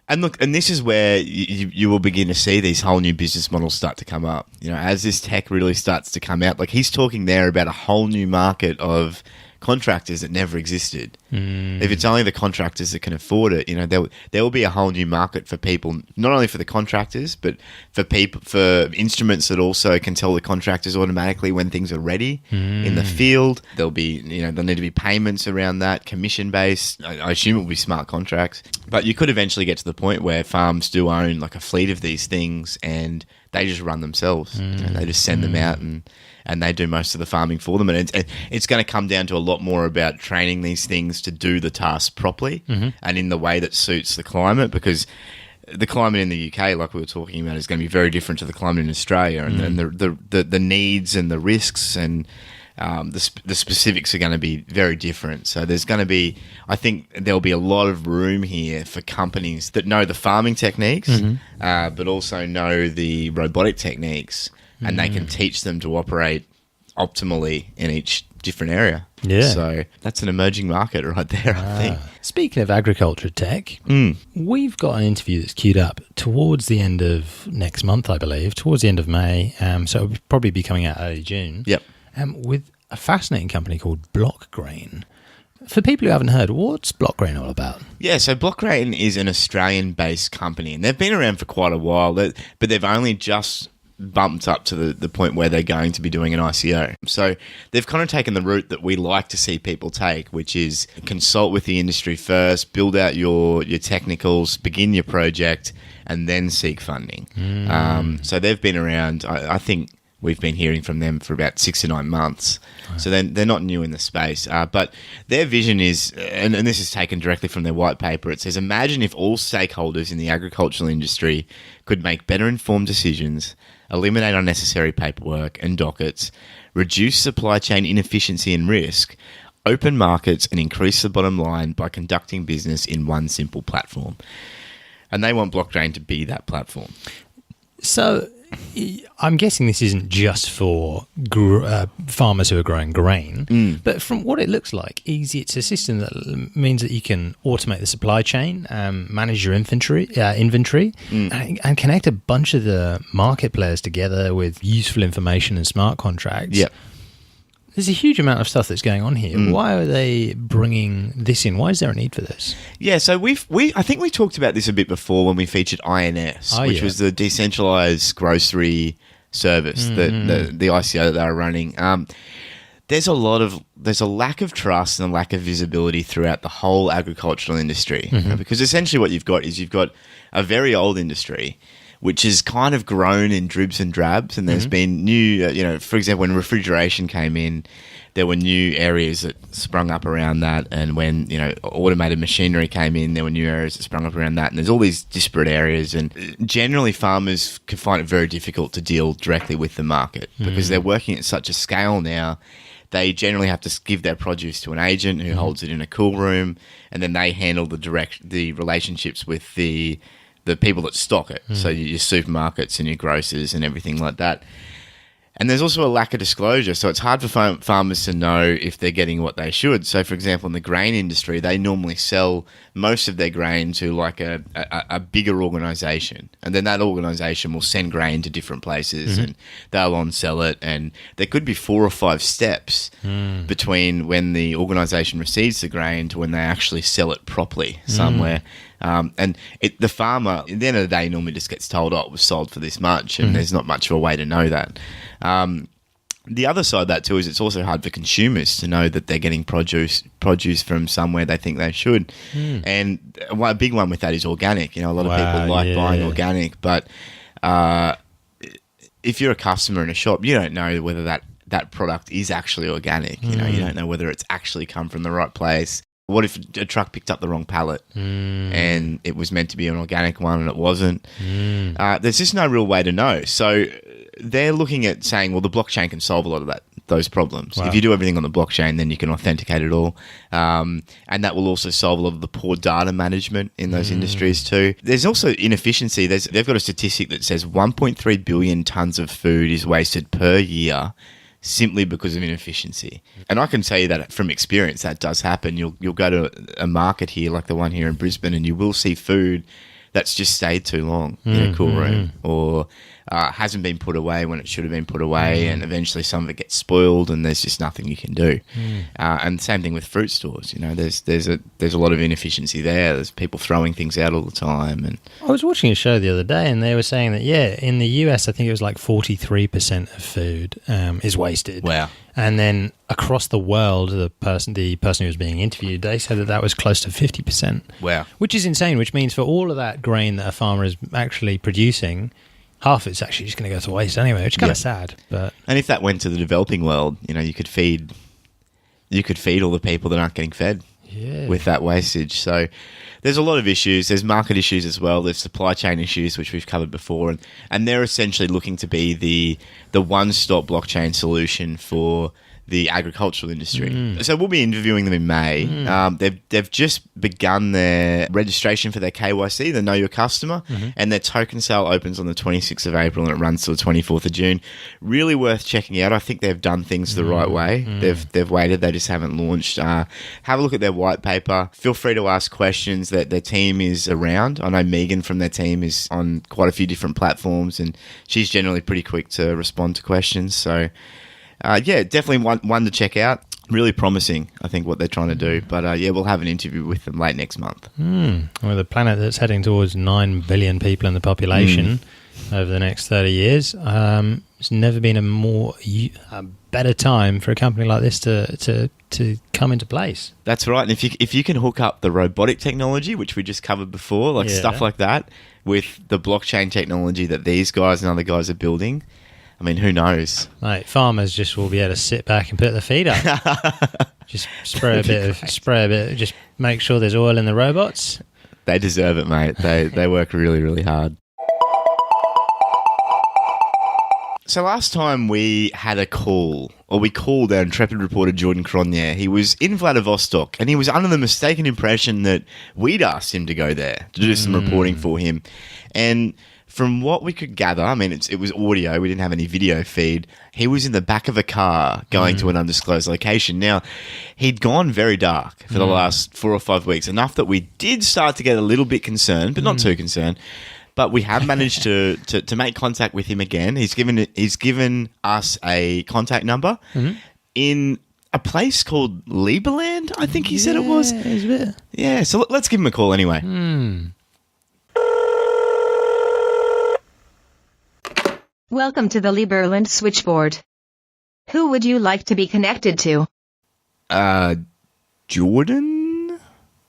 And look, and this is where you will begin to see these whole new business models start to come up. As this tech really starts to come out, like he's talking there about a whole new market of contractors that never existed. If it's only the contractors that can afford it, there will be a whole new market for people, not only for the contractors, but for instruments that also can tell the contractors automatically when things are ready in the field. There'll be, there'll need to be payments around that, commission based. I assume it will be smart contracts, but you could eventually get to the point where farms do own like a fleet of these things and they just run themselves. They just send them out and they do most of the farming for them. And it's going to come down to a lot more about training these things to do the task properly and in the way that suits the climate, because the climate in the UK, like we were talking about, is going to be very different to the climate in Australia, and the needs and the risks and the specifics are going to be very different. So there's going to be, I think there'll be a lot of room here for companies that know the farming techniques, but also know the robotic techniques, and they can teach them to operate optimally in each different area. Yeah. So that's an emerging market right there, I think. Speaking of agriculture tech, we've got an interview that's queued up towards the end of next month, I believe, towards the end of May. So it'll probably be coming out early June. Yep. With a fascinating company called BlockGrain. For people who haven't heard, what's BlockGrain all about? Yeah, so BlockGrain is an Australian-based company, and they've been around for quite a while, but they've only just bumped up to the point where they're going to be doing an ICO. So they've kind of taken the route that we like to see people take, which is consult with the industry first, build out your technicals, begin your project, and then seek funding. So they've been around, I think we've been hearing from them for about 6 to 9 months. So they're not new in the space. But their vision is, and this is taken directly from their white paper, it says, imagine if all stakeholders in the agricultural industry could make better informed decisions, eliminate unnecessary paperwork and dockets, reduce supply chain inefficiency and risk, open markets, and increase the bottom line by conducting business in one simple platform. And they want BlockGrain to be that platform. So I'm guessing this isn't just for farmers who are growing grain, but from what it looks like, it's a system that means that you can automate the supply chain, manage your inventory, and connect a bunch of the market players together with useful information and smart contracts. Yep. There's a huge amount of stuff that's going on here. Why are they bringing this in? Why is there a need for this? Yeah, so I think we talked about this a bit before when we featured INS, which was the decentralized grocery service, the ICO that they were running. There's a lack of trust and a lack of visibility throughout the whole agricultural industry, because essentially what you've got a very old industry which has kind of grown in dribs and drabs. And there's been new, for example, when refrigeration came in, there were new areas that sprung up around that. And when, automated machinery came in, there were new areas that sprung up around that. And there's all these disparate areas. And generally farmers can find it very difficult to deal directly with the market because they're working at such a scale now. They generally have to give their produce to an agent who holds it in a cool room, and then they handle the relationships with the people that stock it. So your supermarkets and your grocers and everything like that. And there's also a lack of disclosure. So it's hard for farmers to know if they're getting what they should. So, for example, in the grain industry, they normally sell most of their grain to like a bigger organisation. And then that organisation will send grain to different places and they'll on-sell it. And there could be 4 or 5 steps between when the organisation receives the grain to when they actually sell it properly somewhere. And the farmer, at the end of the day, normally just gets told, it was sold for this much, and there's not much of a way to know that. The other side of that too is it's also hard for consumers to know that they're getting produce from somewhere they think they should. And a big one with that is organic. A lot of people like buying organic, but if you're a customer in a shop, you don't know whether that that product is actually organic. You know, you don't know whether it's actually come from the right place. What if a truck picked up the wrong pallet and it was meant to be an organic one and it wasn't? There's just no real way to know. So they're looking at saying, well, the blockchain can solve a lot of those problems. Wow. If you do everything on the blockchain, then you can authenticate it all. And that will also solve a lot of the poor data management in those industries too. There's also inefficiency. They've got a statistic that says 1.3 billion tons of food is wasted per year simply because of inefficiency. And I can tell you that from experience, that does happen. You'll go to a market here, like the one here in Brisbane, and you will see food that's just stayed too long in a cool room, or hasn't been put away when it should have been put away, and eventually some of it gets spoiled, and there's just nothing you can do. And same thing with fruit stores. You know, there's a lot of inefficiency there. There's people throwing things out all the time. And I was watching a show the other day, and they were saying that in the US, I think it was like 43% of food is wasted. Wow. And then across the world, the person who was being interviewed, they said that was close to 50%. Wow. Which is insane, which means for all of that grain that a farmer is actually producing, half it's actually just going to go to waste anyway, which is kind of sad. But And if that went to the developing world, you know, you could feed all the people that aren't getting fed with that wastage. So there's a lot of issues. There's market issues as well. There's supply chain issues, which we've covered before. And they're essentially looking to be the one-stop blockchain solution for the agricultural industry. So we'll be interviewing them in May. They've just begun their registration for their KYC, the Know Your Customer, and their token sale opens on the 26th of April and it runs till the 24th of June. Really worth checking out. I think they've done things the right way. They've waited. They just haven't launched. Have a look at their white paper. Feel free to ask questions. That their team is around. I know Megan from their team is on quite a few different platforms, and she's generally pretty quick to respond to questions. So definitely one to check out. Really promising, I think, what they're trying to do. But we'll have an interview with them late next month. Well, the planet that's heading towards 9 billion people in the population over the next 30 years, it's never been a better time for a company like this to come into place. That's right. And if you can hook up the robotic technology, which we just covered before, like stuff like that, with the blockchain technology that these guys and other guys are building, I mean, who knows? Mate, farmers just will be able to sit back and put their feet up. Just spray a bit, just make sure there's oil in the robots. They deserve it, mate. They work really, really hard. So last time we had a call, or we called our intrepid reporter Jordan Cronje. He was in Vladivostok, and he was under the mistaken impression that we'd asked him to go there to do some reporting for him. And from what we could gather, I mean, it was audio. We didn't have any video feed. He was in the back of a car going to an undisclosed location. Now, he'd gone very dark for the last 4 or 5 weeks, enough that we did start to get a little bit concerned, but not too concerned. But we have managed to make contact with him again. He's given us a contact number in a place called Liberland, I think he said it was. Yeah, so let's give him a call anyway. Welcome to the Liberland switchboard. Who would you like to be connected to? Jordan?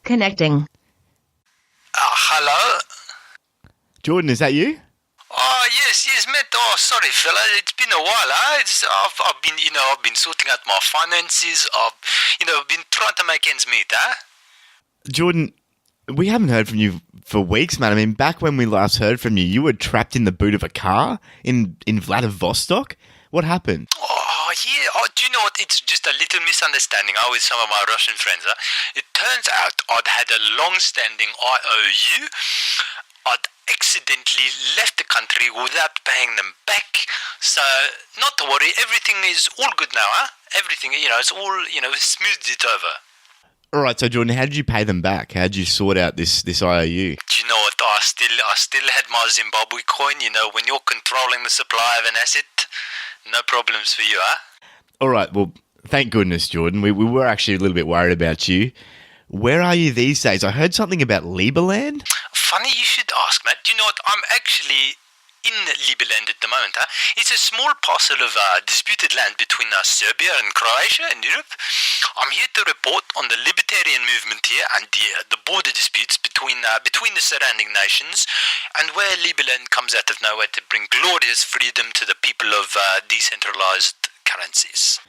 Connecting. Hello? Jordan, is that you? Oh, yes, mate. Oh, sorry, fella. It's been a while, huh? I've been sorting out my finances. I've been trying to make ends meet, huh? Jordan, we haven't heard from you for weeks, man. I mean, back when we last heard from you, you were trapped in the boot of a car in Vladivostok. What happened? Oh, yeah. Oh, do you know what? It's just a little misunderstanding with some of my Russian friends. Huh? It turns out I'd had a long-standing IOU. I'd accidentally left the country without paying them back. So, not to worry. Everything is all good now, huh? Everything, it's all, smoothed it over. All right, so Jordan, how did you pay them back? How did you sort out this IOU? Do you know what? I still had my Zimbabwe coin. When you're controlling the supply of an asset, no problems for you, huh? All right, well, thank goodness, Jordan. We were actually a little bit worried about you. Where are you these days? I heard something about Liberland. Funny you should ask, mate. Do you know what? I'm actually in Liberland at the moment. Huh? It's a small parcel of disputed land between Serbia and Croatia in Europe. I'm here to report on the libertarian movement here and the border disputes between the surrounding nations, and where Liberland comes out of nowhere to bring glorious freedom to the people of decentralized currencies.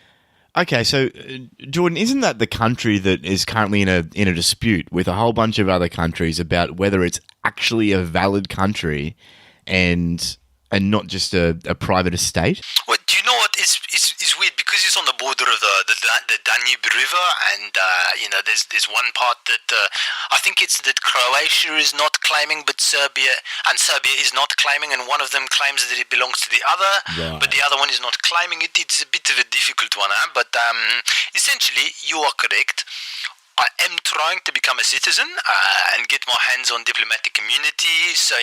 Okay, so Jordan, isn't that the country that is currently in a dispute with a whole bunch of other countries about whether it's actually a valid country and not just a private estate? Well, do you know what is weird, because it's on the border of the Danube River, and there's one part that I think it's that Croatia is not claiming, but Serbia is not claiming, and one of them claims that it belongs to the other, Right. but the other one is not claiming it. It's a bit of a difficult one, but essentially you are correct. I am trying to become a citizen and get my hands on diplomatic immunity. So,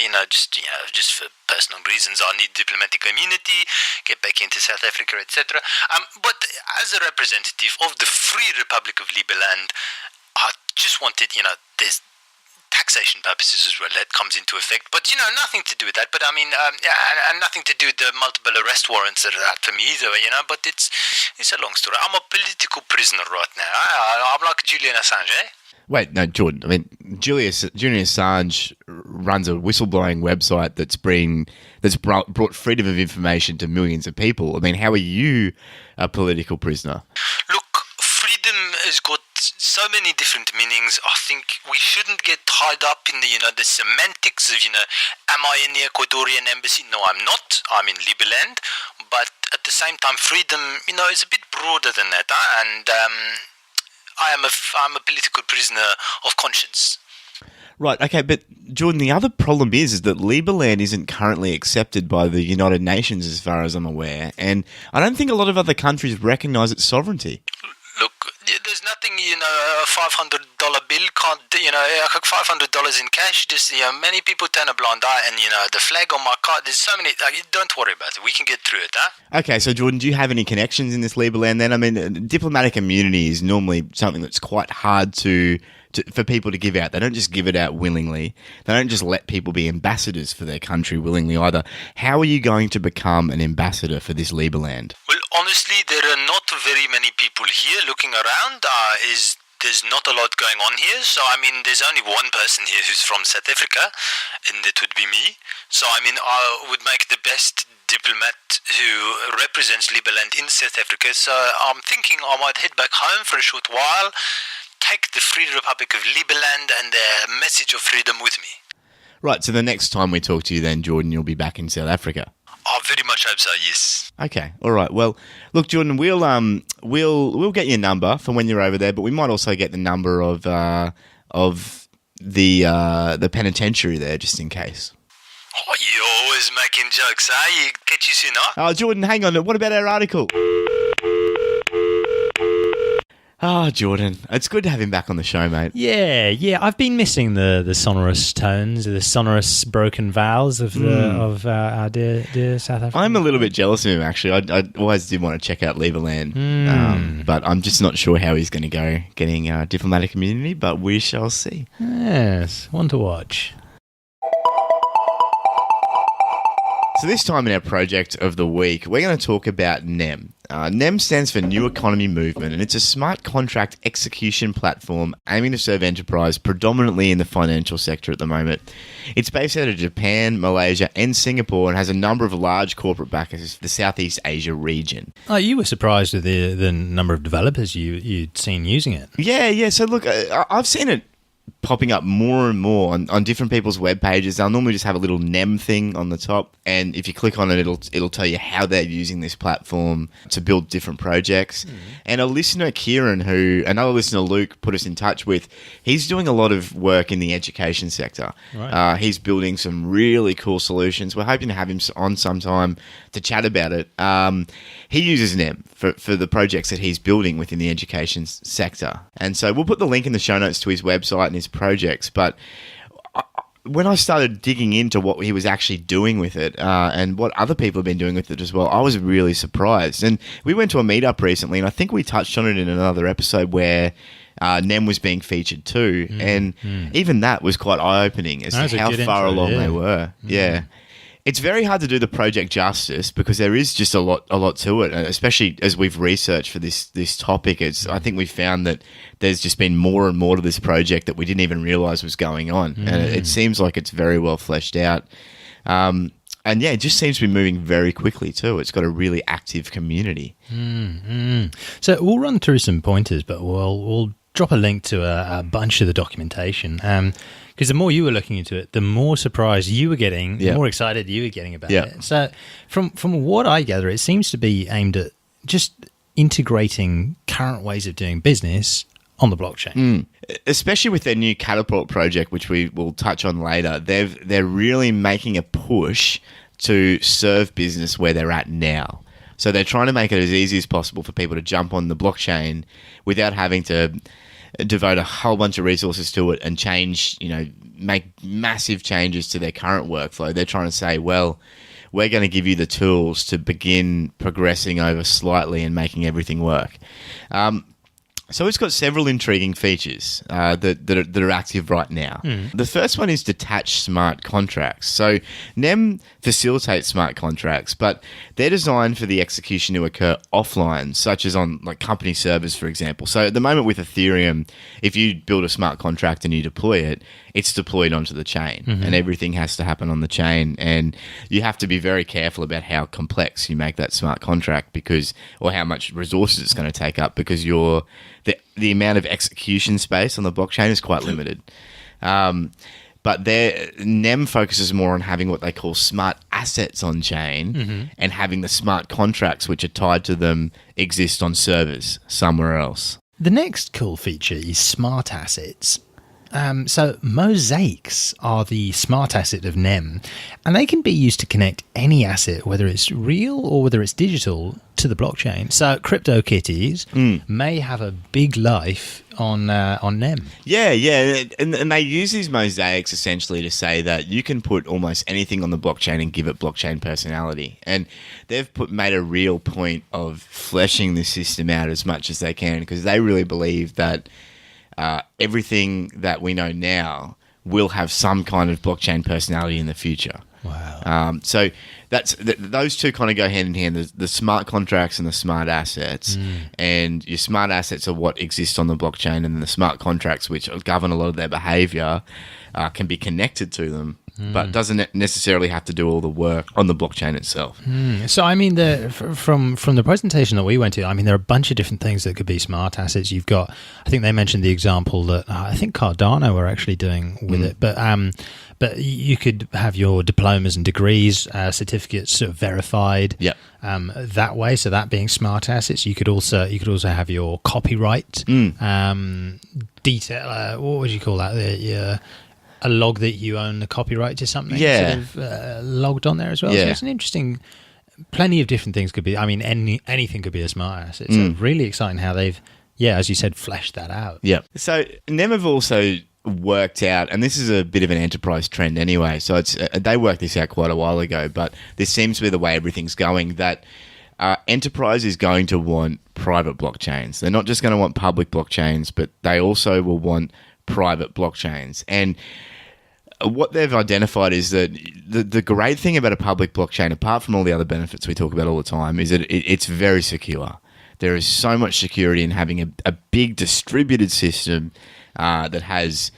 just for personal reasons, I need diplomatic immunity, get back into South Africa, etc. But as a representative of the Free Republic of Liberland, I just wanted, there's taxation purposes as well, that comes into effect. But, nothing to do with that. But, and nothing to do with the multiple arrest warrants that are out for me either, but it's a long story. I'm a political prisoner right now. I'm like Julian Assange, eh? Wait, no, Jordan. I mean, Julian Assange runs a whistleblowing website that's brought freedom of information to millions of people. I mean, how are you a political prisoner? Look, freedom has got so many different meanings. I think we shouldn't get tied up in the semantics of, am I in the Ecuadorian embassy? No, I'm not. I'm in Liberland. But at the same time, freedom, is a bit broader than that. And I'm a political prisoner of conscience. Right, okay, but Jordan, the other problem is that Liberland isn't currently accepted by the United Nations as far as I'm aware, and I don't think a lot of other countries recognise its sovereignty. Look, there's nothing, a $500 bill can't, $500 in cash, just, many people turn a blind eye, and, the flag on my card, there's so many, don't worry about it, we can get through it, huh? Okay, so Jordan, do you have any connections in this Liberland then? I mean, diplomatic immunity is normally something that's quite hard for people to give out. They don't just give it out willingly. They don't just let people be ambassadors for their country willingly either. How are you going to become an ambassador for this Liberland? Well, honestly, there are not very many people here looking around. There's not a lot going on here. So, there's only one person here who's from South Africa, and that would be me. So, I would make the best diplomat who represents Liberland in South Africa. So, I'm thinking I might head back home for a short while, take the Free Republic of Liberland and their message of freedom with me. Right, so the next time we talk to you then, Jordan, you'll be back in South Africa. I very much hope so, yes. Okay, all right. Well, look, Jordan, we'll get your number for when you're over there, but we might also get the number of the penitentiary there, just in case. Oh, you're always making jokes, eh? Catch you soon, huh? Oh, Jordan, hang on. What about our article? Oh, Jordan, it's good to have him back on the show, mate. Yeah. I've been missing the sonorous tones, the sonorous broken vowels of our dear South Africa. I'm a little bit jealous of him, actually. I always did want to check out Liberland, but I'm just not sure how he's going to go getting diplomatic immunity, but we shall see. Yes, one to watch. So this time in our project of the week, we're going to talk about NEM. NEM stands for New Economy Movement, and it's a smart contract execution platform aiming to serve enterprise predominantly in the financial sector at the moment. It's based out of Japan, Malaysia, and Singapore, and has a number of large corporate backers for the Southeast Asia region. Oh, you were surprised with the number of developers you'd seen using it. Yeah. So look, I've seen it popping up more and more on different people's web pages. They'll normally just have a little NEM thing on the top, and if you click on it, it'll tell you how they're using this platform to build different projects. And a listener, Kieran, who another listener, Luke, put us in touch with, he's doing a lot of work in the education sector. Right. He's building some really cool solutions. We're hoping to have him on sometime to chat about it. He uses NEM for the projects that he's building within the education sector. And so we'll put the link in the show notes to his website and his projects. But when I started digging into what he was actually doing with it and what other people have been doing with it as well, I was really surprised. And we went to a meetup recently, and I think we touched on it in another episode where NEM was being featured too. And even that was quite eye-opening as to how far along they were. Yeah. It's very hard to do the project justice because there is just a lot to it, especially as we've researched for this topic. I think we've found that there's just been more and more to this project that we didn't even realize was going on, and it seems like it's very well fleshed out. And yeah, it just seems to be moving very quickly too. It's got a really active community. So we'll run through some pointers, but we'll drop a link to a bunch of the documentation. Because the more you were looking into it, the more surprised you were getting, the more excited you were getting about it. So from what I gather, it seems to be aimed at just integrating current ways of doing business on the blockchain. Especially with their new Catapult project, which we will touch on later, they're really making a push to serve business where they're at now. So they're trying to make it as easy as possible for people to jump on the blockchain without having to devote a whole bunch of resources to it and change, make massive changes to their current workflow. They're trying to say, well, we're going to give you the tools to begin progressing over slightly and making everything work. So it's got several intriguing features that are active right now. The first one is detached smart contracts. So NEM facilitates smart contracts, but they're designed for the execution to occur offline, such as on like company servers, for example. So at the moment with Ethereum, if you build a smart contract and you deploy it, it's deployed onto the chain and everything has to happen on the chain. And you have to be very careful about how complex you make that smart contract or how much resources it's going to take up because the amount of execution space on the blockchain is quite limited. But NEM focuses more on having what they call smart assets on chain and having the smart contracts which are tied to them exist on servers somewhere else. The next cool feature is smart assets. So mosaics are the smart asset of NEM, and they can be used to connect any asset, whether it's real or whether it's digital, to the blockchain. So CryptoKitties may have a big life on NEM. Yeah, and they use these mosaics essentially to say that you can put almost anything on the blockchain and give it blockchain personality. And they've made a real point of fleshing the system out as much as they can because they really believe that everything that we know now will have some kind of blockchain personality in the future. Wow. So those two kind of go hand in hand, the smart contracts and the smart assets. And your smart assets are what exist on the blockchain, and then the smart contracts, which govern a lot of their behavior, can be connected to them, but doesn't necessarily have to do all the work on the blockchain itself. So, I mean, from the presentation that we went to, I mean, there are a bunch of different things that could be smart assets. You've got, I think they mentioned the example that I think Cardano were actually doing with it, but you could have your diplomas and degrees, certificates sort of verified that way. So that being smart assets, you could also have your copyright detail. What would you call that? A log that you own the copyright to something sort of logged on there as well. So it's an interesting, plenty of different things could be. I mean, anything could be a smart asset. So really exciting how they've, as you said, fleshed that out. Yeah. So NEM have also worked out, and this is a bit of an enterprise trend anyway, so they worked this out quite a while ago, but this seems to be the way everything's going, that enterprise is going to want private blockchains. They're not just going to want public blockchains, but they also will want private blockchains. And what they've identified is that the great thing about a public blockchain, apart from all the other benefits we talk about all the time, is that it's very secure. There is so much security in having a big distributed system that has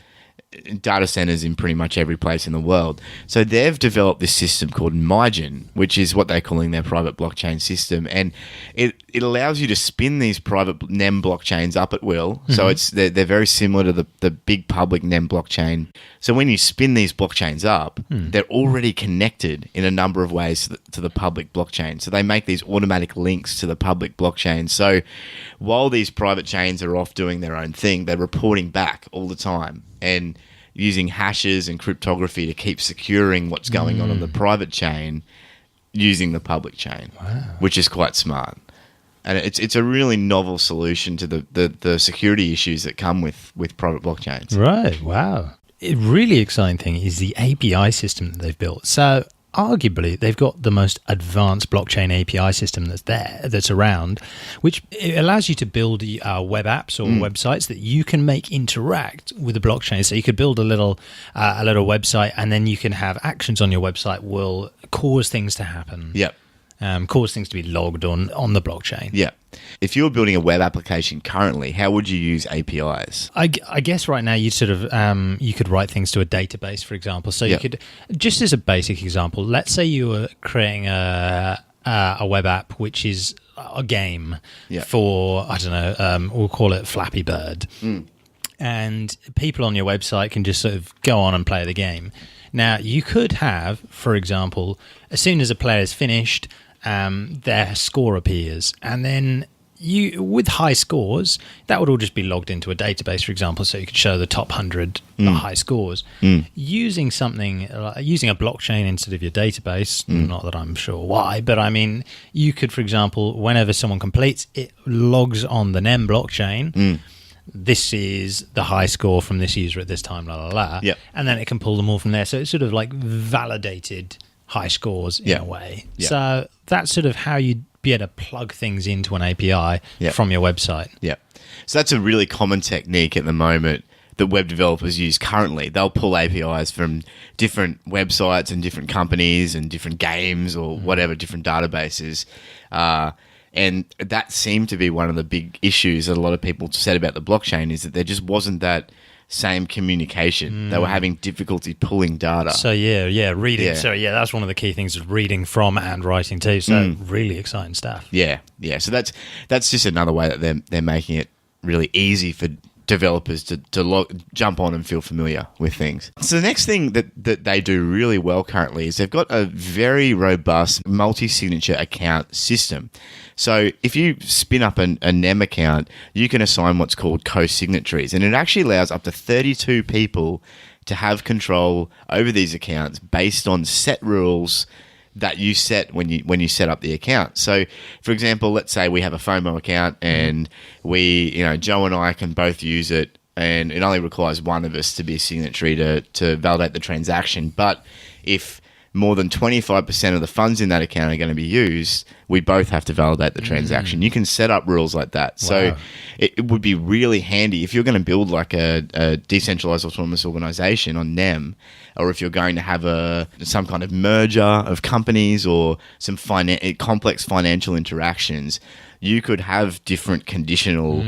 data centers in pretty much every place in the world. So they've developed this system called MyGen, which is what they're calling their private blockchain system. And it allows you to spin these private NEM blockchains up at will. So they're very similar to the big public NEM blockchain. So when you spin these blockchains up, they're already connected in a number of ways to the public blockchain. So they make these automatic links to the public blockchain. So while these private chains are off doing their own thing, they're reporting back all the time and using hashes and cryptography to keep securing what's going on the private chain using the public chain, which is quite smart. And it's a really novel solution to the security issues that come with private blockchains. Right, wow. A really exciting thing is the API system that they've built. So arguably, they've got the most advanced blockchain API system that's around, which it allows you to build web apps or websites that you can make interact with the blockchain. So you could build a little website, and then you can have actions on your website will cause things to happen. Yep. cause things to be logged on the blockchain. Yeah. If you were building a web application currently, how would you use APIs? I guess right now you sort of you could write things to a database, for example. So you could, just as a basic example, let's say you were creating a web app which is a game for, I don't know, we'll call it Flappy Bird. And people on your website can just sort of go on and play the game. Now, you could have, for example, as soon as a player is finished, their score appears, and then with high scores, that would all just be logged into a database, for example, so you could show the top 100 high scores. Using something, using a blockchain instead of your database, not that I'm sure why, but I mean, you could, for example, whenever someone completes, it logs on the NEM blockchain. This is the high score from this user at this time, and then it can pull them all from there. So it's sort of like validated high scores in a way. So that's sort of how you'd be able to plug things into an API from your website. Yeah. So that's a really common technique at the moment that web developers use currently. They'll pull APIs from different websites and different companies and different games or whatever, different databases. And that seemed to be one of the big issues that a lot of people said about the blockchain, is that there just wasn't that same communication. They were having difficulty pulling data. So reading. Yeah. So that's one of the key things, is reading from and writing too. So really exciting stuff. Yeah. So that's just another way that they're making it really easy for developers to jump on and feel familiar with things. So the next thing that they do really well currently is they've got a very robust multi-signature account system. So if you spin up a NEM account, you can assign what's called co-signatories, and it actually allows up to 32 people to have control over these accounts based on set rules that you set when you set up the account. So, for example, let's say we have a FOMO account and Joe and I can both use it, and it only requires one of us to be a signatory to validate the transaction. But if more than 25% of the funds in that account are going to be used, we both have to validate the transaction. You can set up rules like that. Wow. So it would be really handy if you're going to build like a decentralized autonomous organization on NEM, or if you're going to have some kind of merger of companies or some complex financial interactions. You could have different conditional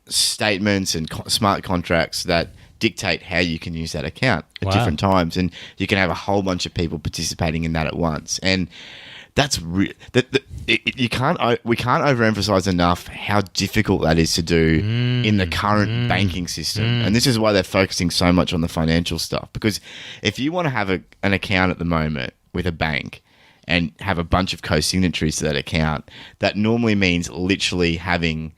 statements and smart contracts that dictate how you can use that account at different times, and you can have a whole bunch of people participating in that at once. And that's we can't overemphasize enough how difficult that is to do in the current banking system. And this is why they're focusing so much on the financial stuff, because if you want to have an account at the moment with a bank and have a bunch of co-signatories to that account, that normally means literally having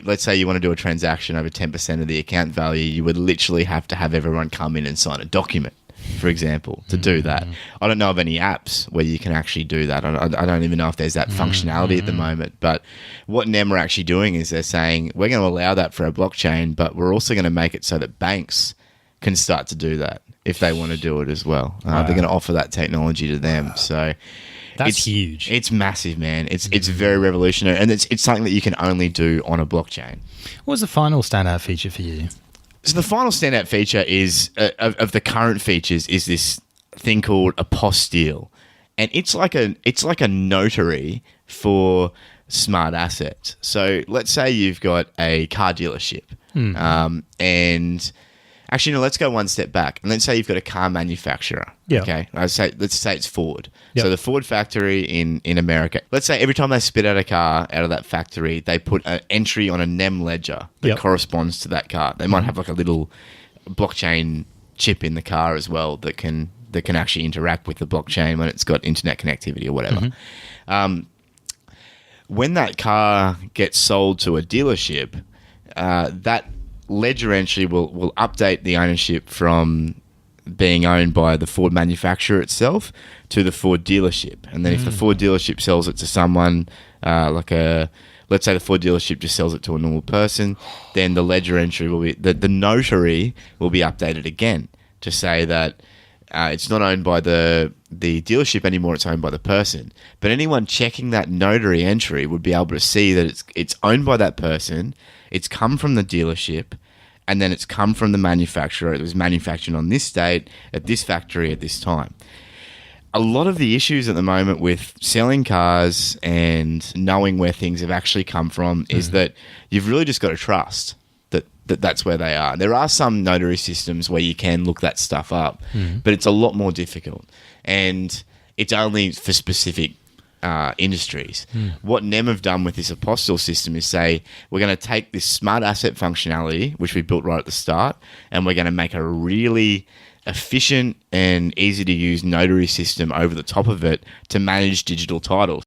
let's say you want to do a transaction over 10% of the account value, you would literally have to have everyone come in and sign a document, for example, to do that. I don't know of any apps where you can actually do that. I don't even know if there's that functionality at the moment. But what NEM are actually doing is they're saying, we're going to allow that for our blockchain, but we're also going to make it so that banks can start to do that if they want to do it as well. They're going to offer that technology to them. So that's huge. It's massive, man. It's very revolutionary, and it's something that you can only do on a blockchain. What was the final standout feature for you? So the final standout feature is of the current features is this thing called apostille, and it's like a notary for smart assets. So let's say you've got a car dealership, and actually, no, let's go one step back. And let's say you've got a car manufacturer. Yeah. Okay. Let's say it's Ford. Yep. So the Ford factory in America, let's say every time they spit out a car out of that factory, they put an entry on a NEM ledger that corresponds to that car. They might have like a little blockchain chip in the car as well that can actually interact with the blockchain when it's got internet connectivity or whatever. When that car gets sold to a dealership, that ledger entry will update the ownership from being owned by the Ford manufacturer itself to the Ford dealership. And then if the Ford dealership sells it to someone, let's say the Ford dealership just sells it to a normal person, then the ledger entry will be, the notary will be updated again to say that it's not owned by the dealership anymore, it's owned by the person. But anyone checking that notary entry would be able to see that it's owned by that person, it's come from the dealership, and then it's come from the manufacturer. It was manufactured on this date, at this factory, at this time. a lot of the issues at the moment with selling cars and knowing where things have actually come from is that you've really just got to trust that's where they are. There are some notary systems where you can look that stuff up, but it's a lot more difficult. And it's only for specific industries. What NEM have done with this apostille system is say, we're going to take this smart asset functionality, which we built right at the start, and we're going to make a really efficient and easy to use notary system over the top of it to manage digital titles.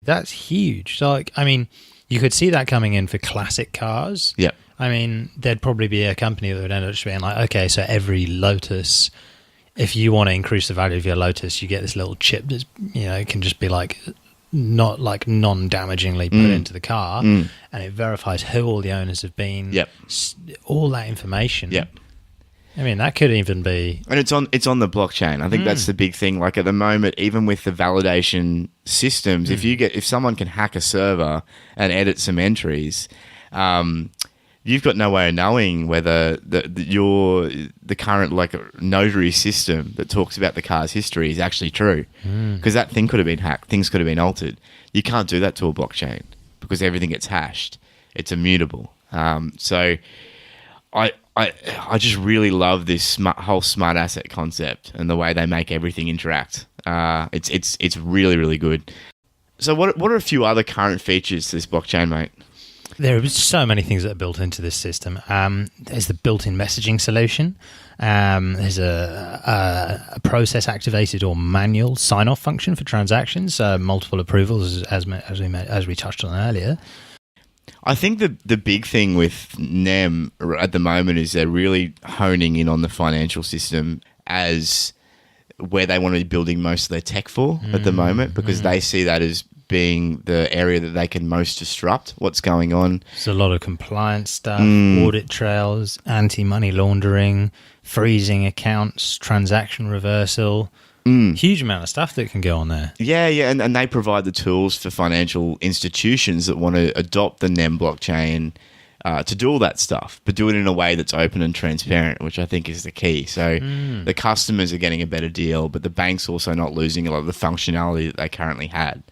That's huge. So, like, I mean, you could see that coming in for classic cars. Yeah. I mean, there'd probably be a company that would end up just being like, okay, so every Lotus, if you want to increase the value of your Lotus, you get this little chip that's, you know, it can just be like not like non-damagingly put into the car, and it verifies who all the owners have been. Yep. All that information. Yep. I mean, that could even be... And it's on the blockchain. I think that's the big thing. Like at the moment, even with the validation systems, if someone can hack a server and edit some entries, you've got no way of knowing whether the current like notary system that talks about the car's history is actually true, because that thing could have been hacked. Things could have been altered. You can't do that to a blockchain because everything gets hashed. It's immutable. So I just really love this whole smart asset concept and the way they make everything interact. It's really, really good. So what are a few other current features to this blockchain, mate? There are so many things that are built into this system. There's the built-in messaging solution. There's a process-activated or manual sign-off function for transactions, multiple approvals, as we touched on earlier. I think the big thing with NEM at the moment is they're really honing in on the financial system as where they want to be building most of their tech for at the moment, because they see that as being the area that they can most disrupt what's going on. There's a lot of compliance stuff, audit trails, anti-money laundering, freezing accounts, transaction reversal. Huge amount of stuff that can go on there. Yeah, and they provide the tools for financial institutions that want to adopt the NEM blockchain to do all that stuff, but do it in a way that's open and transparent, which I think is the key. So the customers are getting a better deal, but the bank's also not losing a lot of the functionality that they currently had,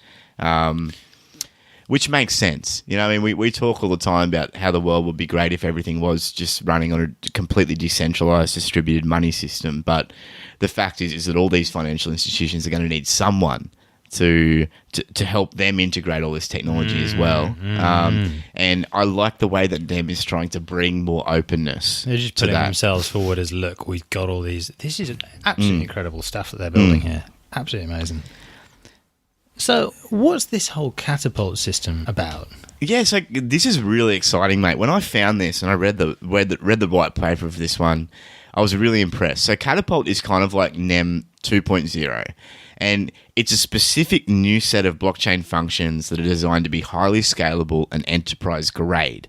which makes sense. You know, I mean, we talk all the time about how the world would be great if everything was just running on a completely decentralized, distributed money system, but the fact is that all these financial institutions are going to need someone to help them integrate all this technology as well. And I like the way that NEM is trying to bring more openness. They're just to putting that. themselves forward as, look, we've got all these. This is absolutely incredible stuff that they're building here. Absolutely amazing. So what's this whole catapult system about? Yeah, so this is really exciting, mate. When I found this and I read the white paper of this one, I was really impressed. So Catapult is kind of like NEM 2.0, and it's a specific new set of blockchain functions that are designed to be highly scalable and enterprise grade.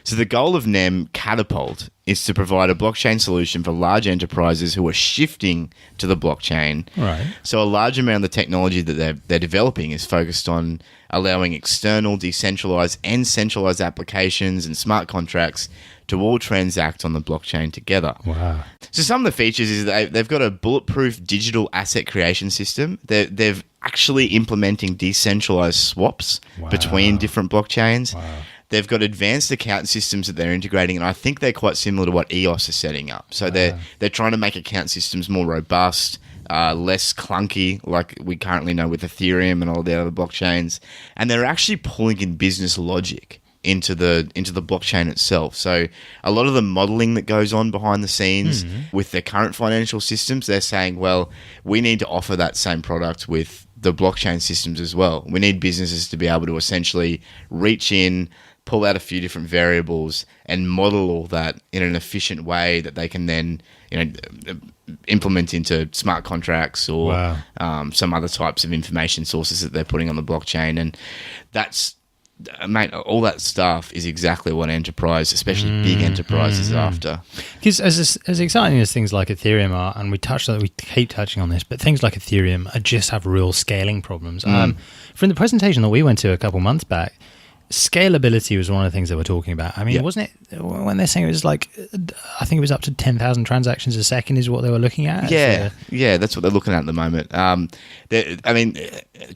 So the goal of NEM Catapult is to provide a blockchain solution for large enterprises who are shifting to the blockchain. Right. So a large amount of the technology that they're developing is focused on allowing external, decentralized, and centralized applications and smart contracts to all transact on the blockchain together. Wow. So some of the features is that they've got a bulletproof digital asset creation system. They've actually implementing decentralized swaps between different blockchains. Wow. They've got advanced account systems that they're integrating, and I think they're quite similar to what EOS is setting up. So they're trying to make account systems more robust, less clunky, like we currently know with Ethereum and all the other blockchains. And they're actually pulling in business logic into the blockchain itself. So a lot of the modeling that goes on behind the scenes with their current financial systems, they're saying, well, we need to offer that same product with the blockchain systems as well. We need businesses to be able to essentially reach in, pull out a few different variables and model all that in an efficient way that they can then, implement into smart contracts or some other types of information sources that they're putting on the blockchain. And that's, mate, all that stuff is exactly what enterprise, especially big enterprises, are after. Because as exciting as things like Ethereum are, and we keep touching on this, but things like Ethereum just have real scaling problems. From the presentation that we went to a couple months back, Scalability was one of the things they were talking about. I mean, wasn't it when they're saying it was like, I think it was up to 10,000 transactions a second is what they were looking at? Yeah, that's what they're looking at the moment. I mean,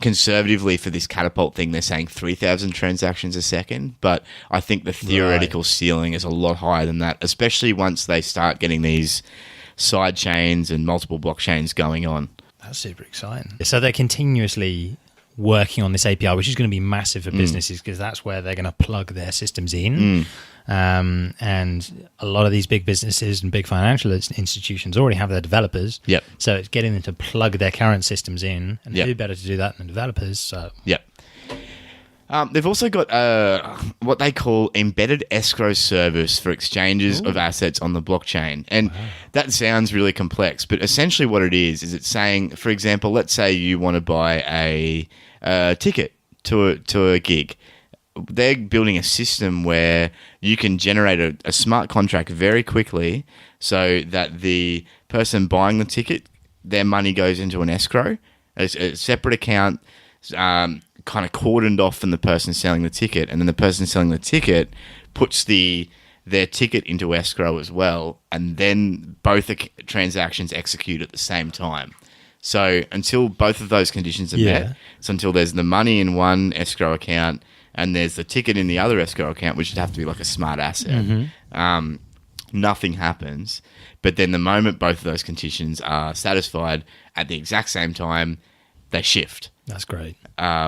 conservatively for this catapult thing, they're saying 3,000 transactions a second, but I think the theoretical ceiling is a lot higher than that, especially once they start getting these side chains and multiple blockchains going on. That's super exciting. So they're continuously working on this API, which is going to be massive for businesses because that's where they're going to plug their systems in. And a lot of these big businesses and big financial institutions already have their developers. Yep. So it's getting them to plug their current systems in, and who better to do that than developers? So they've also got what they call embedded escrow service for exchanges of assets on the blockchain. And that sounds really complex, but essentially what it is it's saying, for example, let's say you want to buy a ticket to a gig. They're building a system where you can generate a smart contract very quickly so that the person buying the ticket, their money goes into an escrow, a separate account, kind of cordoned off from the person selling the ticket, and then the person selling the ticket puts their ticket into escrow as well, and then both transactions execute at the same time. So until both of those conditions are met, so until there's the money in one escrow account and there's the ticket in the other escrow account, which would have to be like a smart asset, nothing happens. But then the moment both of those conditions are satisfied at the exact same time, they shift. that's great.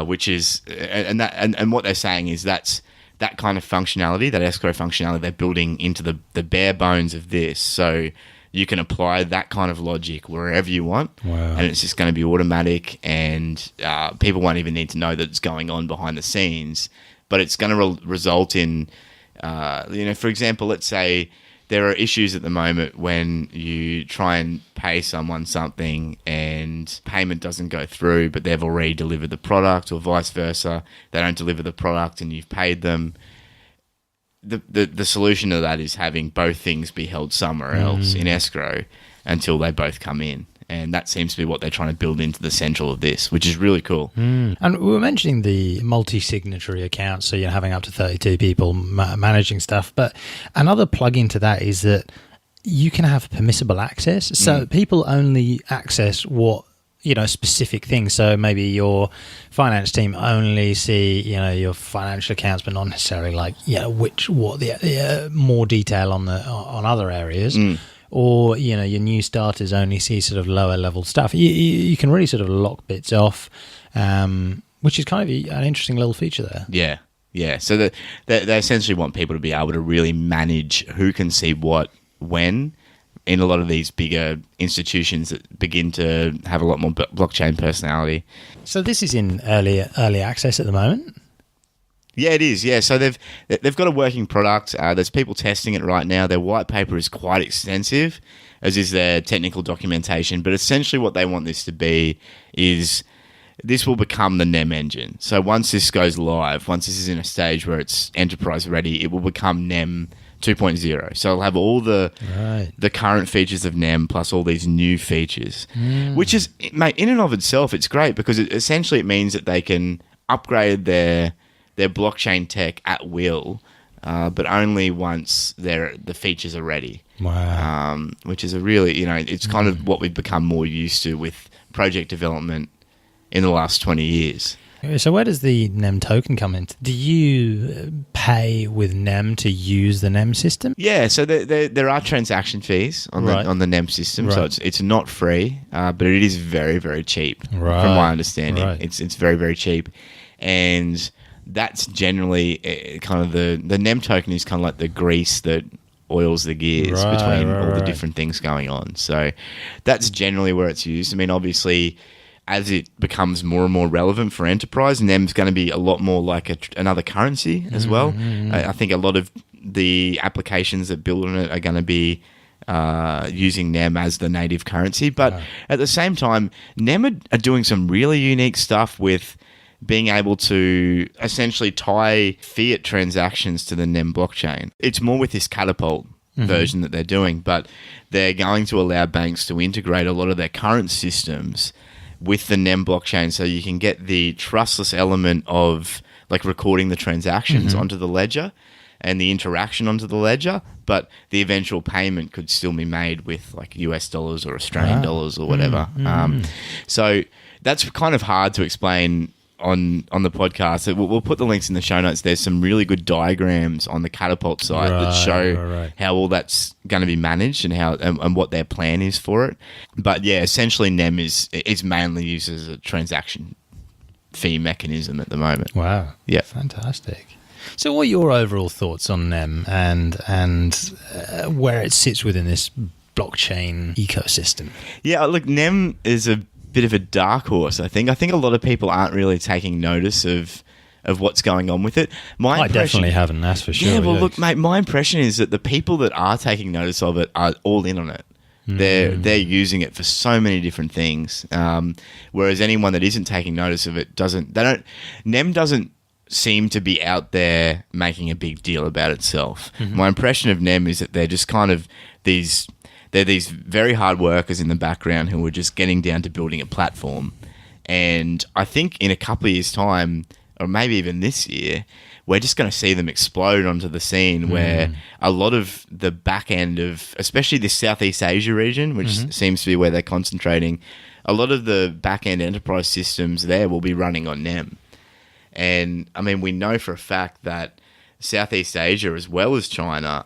Which is and what they're saying is that's that kind of functionality, that escrow functionality, they're building into the bare bones of this. So you can apply that kind of logic wherever you want, and it's just going to be automatic, and people won't even need to know that it's going on behind the scenes. But it's going to result in, for example, let's say there are issues at the moment when you try and pay someone something and payment doesn't go through, but they've already delivered the product, or vice versa. They don't deliver the product and you've paid them. The solution to that is having both things be held somewhere else in escrow until they both come in. And that seems to be what they're trying to build into the central of this, which is really cool. And we were mentioning the multi-signatory accounts, so you're having up to 32 people managing stuff. But another plug-in to that is that you can have permissible access. So people only access what, specific things. So maybe your finance team only see, your financial accounts, but not necessarily like, more detail on other areas. Or, your new starters only see sort of lower level stuff. You can really sort of lock bits off, which is kind of an interesting little feature there. Yeah. So they essentially want people to be able to really manage who can see what, when, in a lot of these bigger institutions that begin to have a lot more blockchain personality. So this is in early access at the moment? Yeah, it is. Yeah, so they've got a working product. There's people testing it right now. Their white paper is quite extensive, as is their technical documentation. But essentially what they want this to be is this will become the NEM engine. So once this goes live, once this is in a stage where it's enterprise ready, it will become NEM 2.0. So it'll have all the current features of NEM plus all these new features, which is, mate, in and of itself, it's great because essentially it means that they can upgrade their blockchain tech at will, but only once the features are ready. Wow. Which is a really, it's kind of what we've become more used to with project development in the last 20 years. So where does the NEM token come in? Do you pay with NEM to use the NEM system? Yeah, so there are transaction fees on the NEM system, so it's not free, but it is very, very cheap, from my understanding. It's very, very cheap, and that's generally kind of the NEM token is kind of like the grease that oils the gears between all the different things going on. So that's generally where it's used. I mean, obviously, as it becomes more and more relevant for enterprise, NEM's going to be a lot more like another currency as well. I think a lot of the applications that build on it are going to be using NEM as the native currency. But at the same time, NEM are doing some really unique stuff with being able to essentially tie fiat transactions to the NEM blockchain. It's more with this catapult version that they're doing, but they're going to allow banks to integrate a lot of their current systems with the NEM blockchain, so you can get the trustless element of like recording the transactions onto the ledger and the interaction onto the ledger, but the eventual payment could still be made with like US dollars or Australian dollars or whatever. So that's kind of hard to explain on the podcast. We'll put the links in the show notes. There's some really good diagrams on the Catapult site that show how all that's going to be managed and how and what their plan is for it. But yeah, essentially NEM is mainly used as a transaction fee mechanism at the moment. Wow. Yeah. Fantastic. So what are your overall thoughts on NEM and where it sits within this blockchain ecosystem? Yeah, look, NEM is a bit of a dark horse, I think. I think a lot of people aren't really taking notice of what's going on with it. I definitely haven't, that's for sure. Yeah, well, look, mate, my impression is that the people that are taking notice of it are all in on it. They're using it for so many different things, whereas anyone that isn't taking notice of it NEM doesn't seem to be out there making a big deal about itself. My impression of NEM is that they're just kind of these very hard workers in the background who are just getting down to building a platform. And I think in a couple of years' time, or maybe even this year, we're just going to see them explode onto the scene where a lot of the back end of, especially the Southeast Asia region, which seems to be where they're concentrating, a lot of the back end enterprise systems there will be running on NEM. And I mean, we know for a fact that Southeast Asia, as well as China,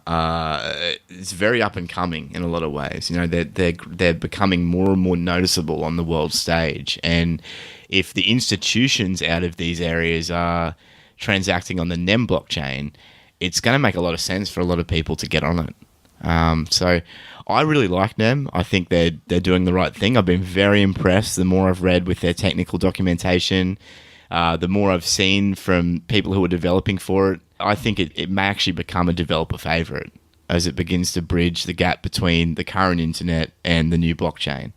is very up and coming in a lot of ways. You know, they're becoming more and more noticeable on the world stage. And if the institutions out of these areas are transacting on the NEM blockchain, it's going to make a lot of sense for a lot of people to get on it. So I really like NEM. I think they're doing the right thing. I've been very impressed the more I've read with their technical documentation. The more I've seen from people who are developing for it, I think it may actually become a developer favorite as it begins to bridge the gap between the current internet and the new blockchain,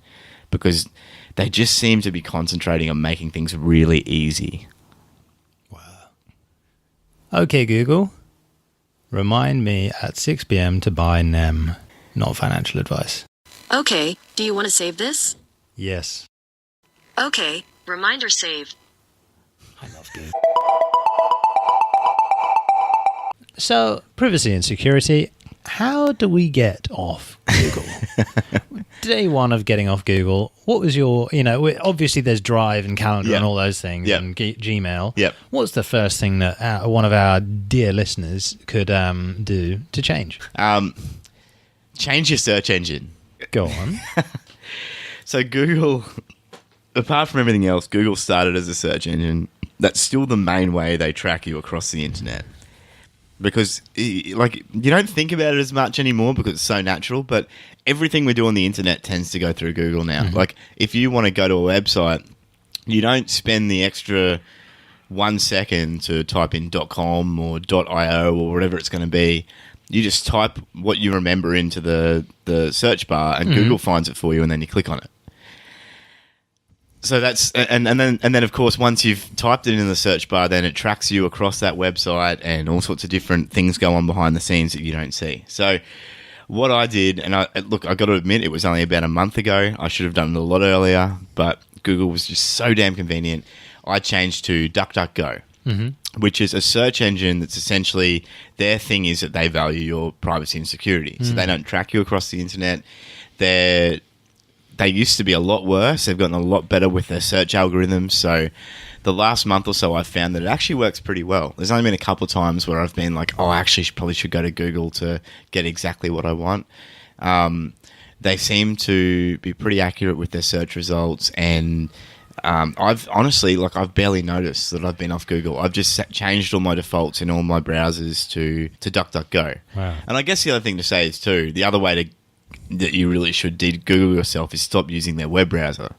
because they just seem to be concentrating on making things really easy. Wow. Okay, Google, remind me at 6 p.m. to buy NEM, not financial advice. Okay, do you want to save this? Yes. Okay, reminder saved. I love Google. So, privacy and security, how do we get off Google? Day one of getting off Google, what was your, obviously there's Drive and Calendar and all those things and Gmail. Yep. What's the first thing that one of our dear listeners could do to change? Change your search engine. Go on. So Google, apart from everything else, Google started as a search engine. That's still the main way they track you across the internet. Because, like, you don't think about it as much anymore because it's so natural, but everything we do on the internet tends to go through Google now. Like, if you want to go to a website, you don't spend the extra 1 second to type in .com or .io or whatever it's going to be. You just type what you remember into the search bar and Google finds it for you, and then you click on it. So that's and then of course once you've typed it in the search bar, then it tracks you across that website, and all sorts of different things go on behind the scenes that you don't see. So what I did, and I got to admit, it was only about a month ago. I should have done it a lot earlier, but Google was just so damn convenient. I changed to DuckDuckGo, which is a search engine that's essentially, their thing is that they value your privacy and security. So they don't track you across the internet. They used to be a lot worse. They've gotten a lot better with their search algorithms. So the last month or so, I've found that it actually works pretty well. There's only been a couple of times where I've been like, I actually probably should go to Google to get exactly what I want. They seem to be pretty accurate with their search results. And I've honestly, I've barely noticed that I've been off Google. I've just changed all my defaults in all my browsers to DuckDuckGo. Wow. And I guess the other thing to say is too, the other way that you really should Google yourself is stop using their web browser.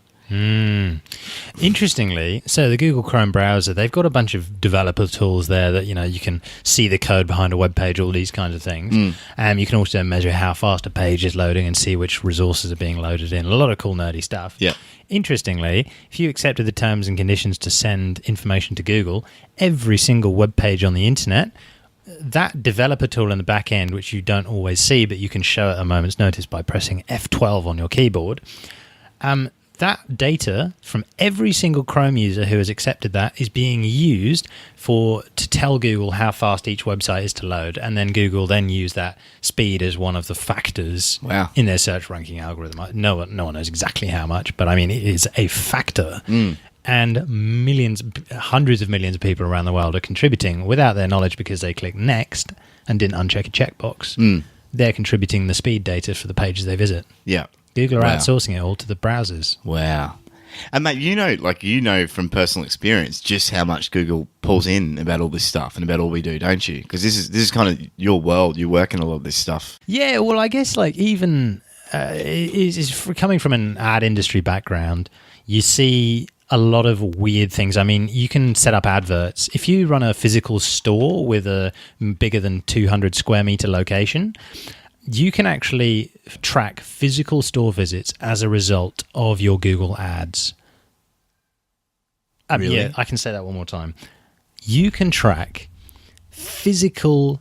Interestingly, so the Google Chrome browser, they've got a bunch of developer tools there that, you can see the code behind a web page, all these kinds of things. You can also measure how fast a page is loading and see which resources are being loaded in. A lot of cool nerdy stuff. Yeah. Interestingly, if you accepted the terms and conditions to send information to Google, every single web page on the internet, that developer tool in the back end, which you don't always see, but you can show at a moment's notice by pressing F12 on your keyboard, that data from every single Chrome user who has accepted that is being used to tell Google how fast each website is to load, and then Google then use that speed as one of the factors in their search ranking algorithm. No one knows exactly how much, but I mean it is a factor. And millions, hundreds of millions of people around the world are contributing without their knowledge because they clicked next and didn't uncheck a checkbox. They're contributing the speed data for the pages they visit. Yeah. Google are outsourcing it all to the browsers. Wow. And mate, you know from personal experience just how much Google pulls in about all this stuff and about all we do, don't you? Because this is kind of your world. You work in a lot of this stuff. Yeah, well, I guess like even coming from an ad industry background, you see a lot of weird things. I mean, you can set up adverts. If you run a physical store with a bigger than 200 square meter location, you can actually track physical store visits as a result of your Google ads. Really? Yeah, I can say that one more time. You can track physical,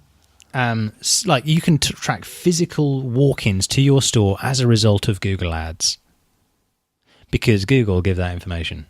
you can track physical walk-ins to your store as a result of Google ads, because Google will give that information.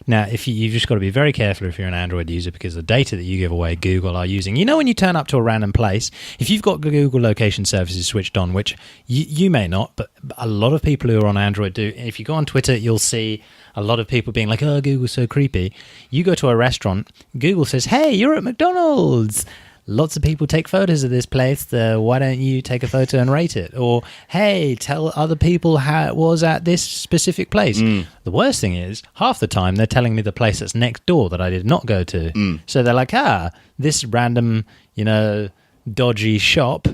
Now, you've just got to be very careful if you're an Android user, because the data that you give away, Google are using. You know, when you turn up to a random place, if you've got Google location services switched on, which you may not, but a lot of people who are on Android do. If you go on Twitter, you'll see a lot of people being like, oh, Google's so creepy. You go to a restaurant, Google says, hey, you're at McDonald's. Lots of people take photos of this place. Why don't you take a photo and rate it? Or, hey, tell other people how it was at this specific place. The worst thing is, half the time, they're telling me the place that's next door that I did not go to. So they're like, this random, dodgy shop.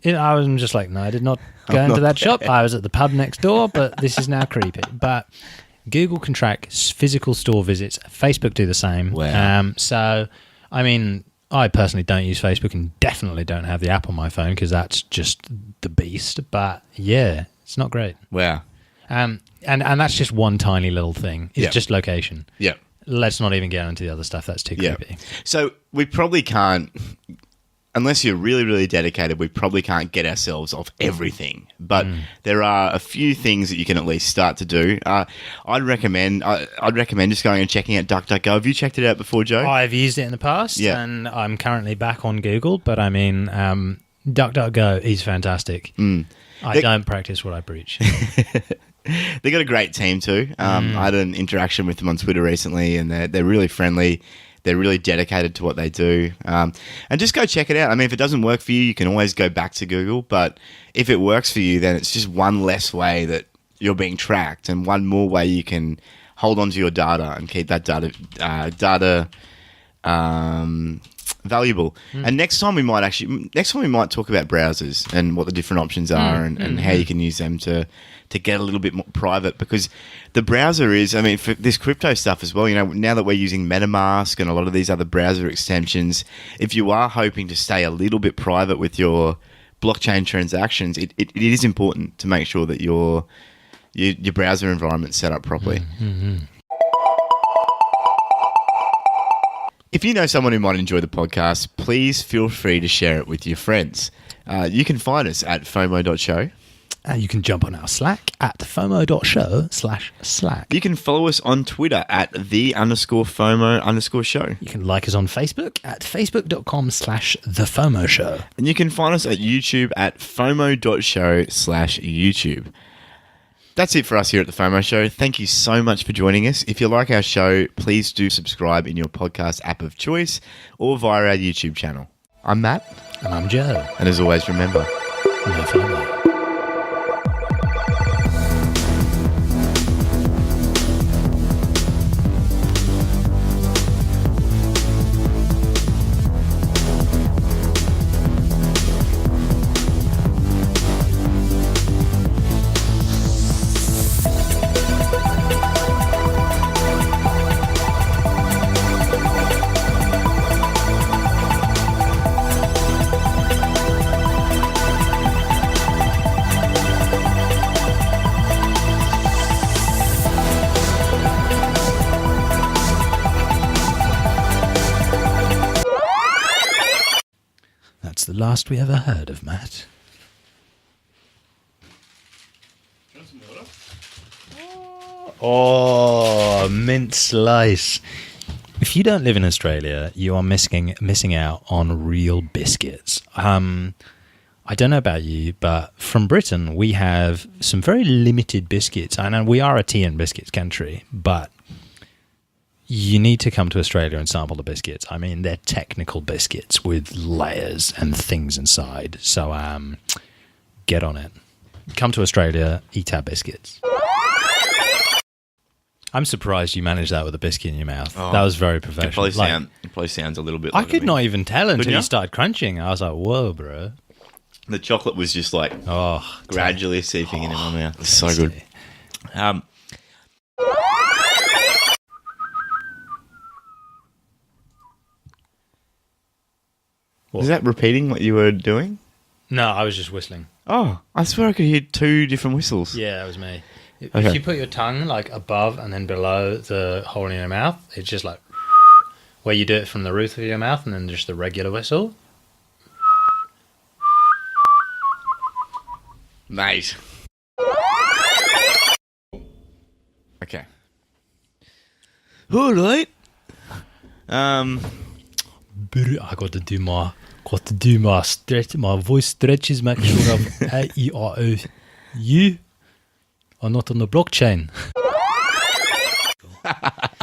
I was just like, no, I did not go into that shop. I was at the pub next door, but this is now creepy. But Google can track physical store visits. Facebook do the same. Wow. So, I mean, I personally don't use Facebook and definitely don't have the app on my phone because that's just the beast. But yeah, it's not great. Wow. And that's just one tiny little thing. It's just location. Yeah. Let's not even get into the other stuff. That's too creepy. So we probably can't, unless you're really, really dedicated, we probably can't get ourselves off everything. But there are a few things that you can at least start to do. I'd recommend just going and checking out DuckDuckGo. Have you checked it out before, Joe? I've used it in the past, and I'm currently back on Google. But I mean, DuckDuckGo is fantastic. I don't practice what I preach. They got a great team too. I had an interaction with them on Twitter recently, and they're really friendly. They're really dedicated to what they do. And just go check it out. I mean, if it doesn't work for you, you can always go back to Google. But if it works for you, then it's just one less way that you're being tracked and one more way you can hold on to your data and keep that data valuable. And next time we might talk about browsers and what the different options are and how you can use them to get a little bit more private, because the browser is, I mean, for this crypto stuff as well, now that we're using MetaMask and a lot of these other browser extensions, if you are hoping to stay a little bit private with your blockchain transactions, it is important to make sure that your browser environment's set up properly. If you know someone who might enjoy the podcast, please feel free to share it with your friends. You can find us at FOMO.show. You can jump on our Slack at FOMO.show/Slack. You can follow us on Twitter at @the_FOMO_show. You can like us on Facebook at Facebook.com/TheFOMO Show. And you can find us at YouTube at FOMO.show/YouTube. That's it for us here at The FOMO Show. Thank you so much for joining us. If you like our show, please do subscribe in your podcast app of choice or via our YouTube channel. I'm Matt. And I'm Joe. And as always, remember, No FOMO. That's the last we ever heard of Matt. Want some water? Oh, mint slice. If you don't live in Australia, you are missing out on real biscuits. I don't know about you, but from Britain, we have some very limited biscuits. I know we are a tea and biscuits country, but you need to come to Australia and sample the biscuits. I mean, they're technical biscuits with layers and things inside. So get on it. Come to Australia, eat our biscuits. I'm surprised you managed that with a biscuit in your mouth. Oh, that was very professional. It probably sounds a little bit I like could me. not even tell until Couldn't you you? started crunching. I was like, whoa, bro. The chocolate was just like Oh, gradually seeping into my mouth. It's so tasty. good. Was that repeating what you were doing? No, I was just whistling. Oh, I swear I could hear two different whistles. Yeah, that was me. If Okay. you put your tongue like above and then below the hole in your mouth, it's just like where you do it from the roof of your mouth and then just the regular whistle. Mate. Okay. All right. I got to do my stretch. My voice stretches, make sure I'm you are not on the blockchain.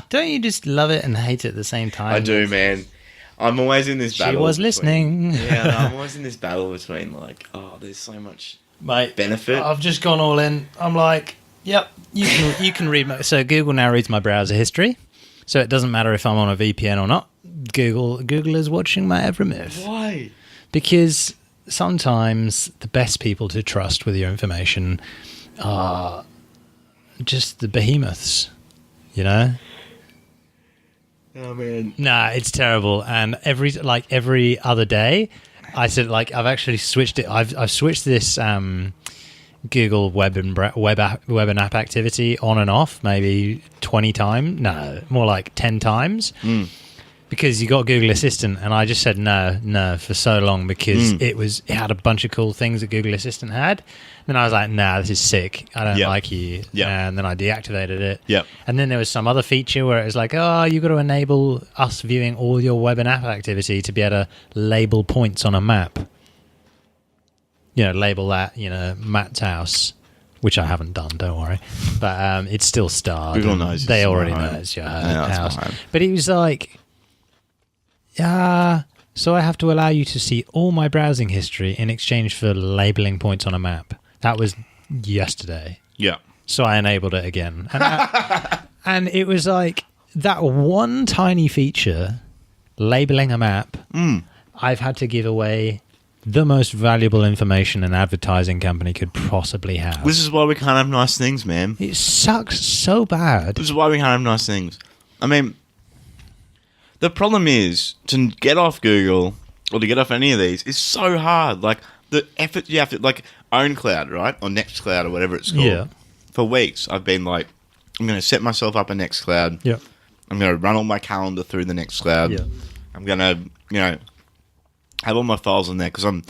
Don't you just love it and hate it at the same time? I do, man. I'm always in this She battle. was between- listening. Yeah, no, I'm always in this battle between like, oh, there's so much Mate, benefit. I've just gone all in. I'm like, yep, you can read my... So Google now reads my browser history. So it doesn't matter if I'm on a VPN or not. Google is watching my every move. Why? Because sometimes the best people to trust with your information are just the behemoths, you know? Oh man. Nah, it's terrible. And every other day, I said I've actually switched it. I've switched this Google web and app activity on and off maybe 20 times. No, more like 10 times. Because you got Google Assistant, and I just said no for so long because it had a bunch of cool things that Google Assistant had. Then I was like, nah, this is sick. I don't like you. Yep. And then I deactivated it. Yep. And then there was some other feature where it was like, oh, you got to enable us viewing all your web and app activity to be able to label points on a map. You know, label that, Matt's house, which I haven't done, don't worry. But it's still starred. Google knows They it's already my know home. it's your Yeah, that's house. my home. But it was like, so I have to allow you to see all my browsing history in exchange for labeling points on a map. That was yesterday. Yeah. So I enabled it again. And it was like that one tiny feature, labeling a map, I've had to give away the most valuable information an advertising company could possibly have. This is why we can't have nice things, man. It sucks so bad. This is why we can't have nice things. I mean, the problem is to get off Google or to get off any of these is so hard. Like the effort you have to own cloud, right? Or Nextcloud or whatever it's called. Yeah. For weeks, I've been like, I'm going to set myself up a Nextcloud. Yep. I'm going to run all my calendar through the Nextcloud. Yeah. I'm going to, have all my files in there because I'm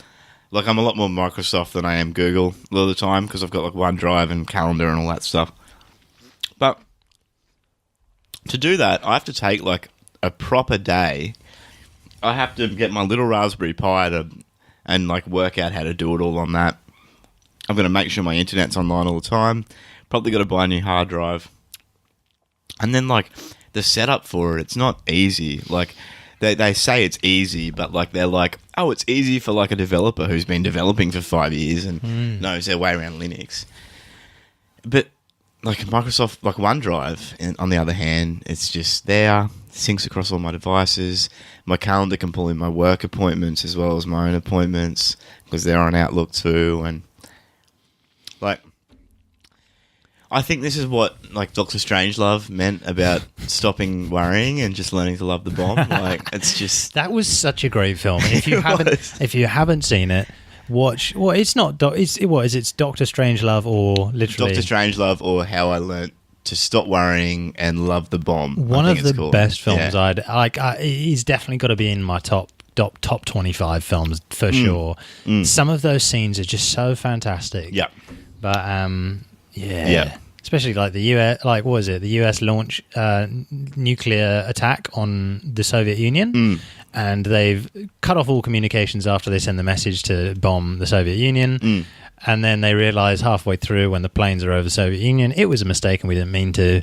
a lot more Microsoft than I am Google a lot of the time because I've got OneDrive and calendar and all that stuff. But to do that, I have to take a proper day. I have to get my little Raspberry Pi and work out how to do it all on that. I'm going to make sure my internet's online all the time. Probably got to buy a new hard drive. And then the setup for it's not easy. They say it's easy, but they're like, oh, it's easy for a developer who's been developing for 5 years and knows their way around Linux. But Microsoft, OneDrive, on the other hand, it's just there, syncs across all my devices. My calendar can pull in my work appointments as well as my own appointments because they're on Outlook too. And I think this is what Dr. Strangelove meant about stopping worrying and just learning to love the bomb. It's just That was such a great film. If you was. if you haven't seen it, watch. Well, it's not. It's Doctor Strangelove or literally Dr. Strangelove or How I Learnt to Stop Worrying and Love the Bomb. one I of think it's the called. best films Yeah. I'd like. He's definitely got to be in my top 25 films for sure. Some of those scenes are just so fantastic. Yeah. But Yeah. especially like the US, like what was it? The US launch nuclear attack on the Soviet Union, and they've cut off all communications after they send the message to bomb the Soviet Union. And then they realize halfway through, when the planes are over the Soviet Union, it was a mistake and we didn't mean to.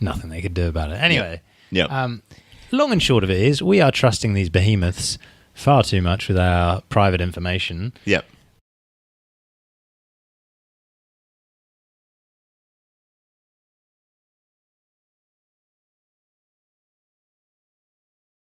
Nothing they could do about it. Anyway, long and short of it is, we are trusting these behemoths far too much with our private information. Yep.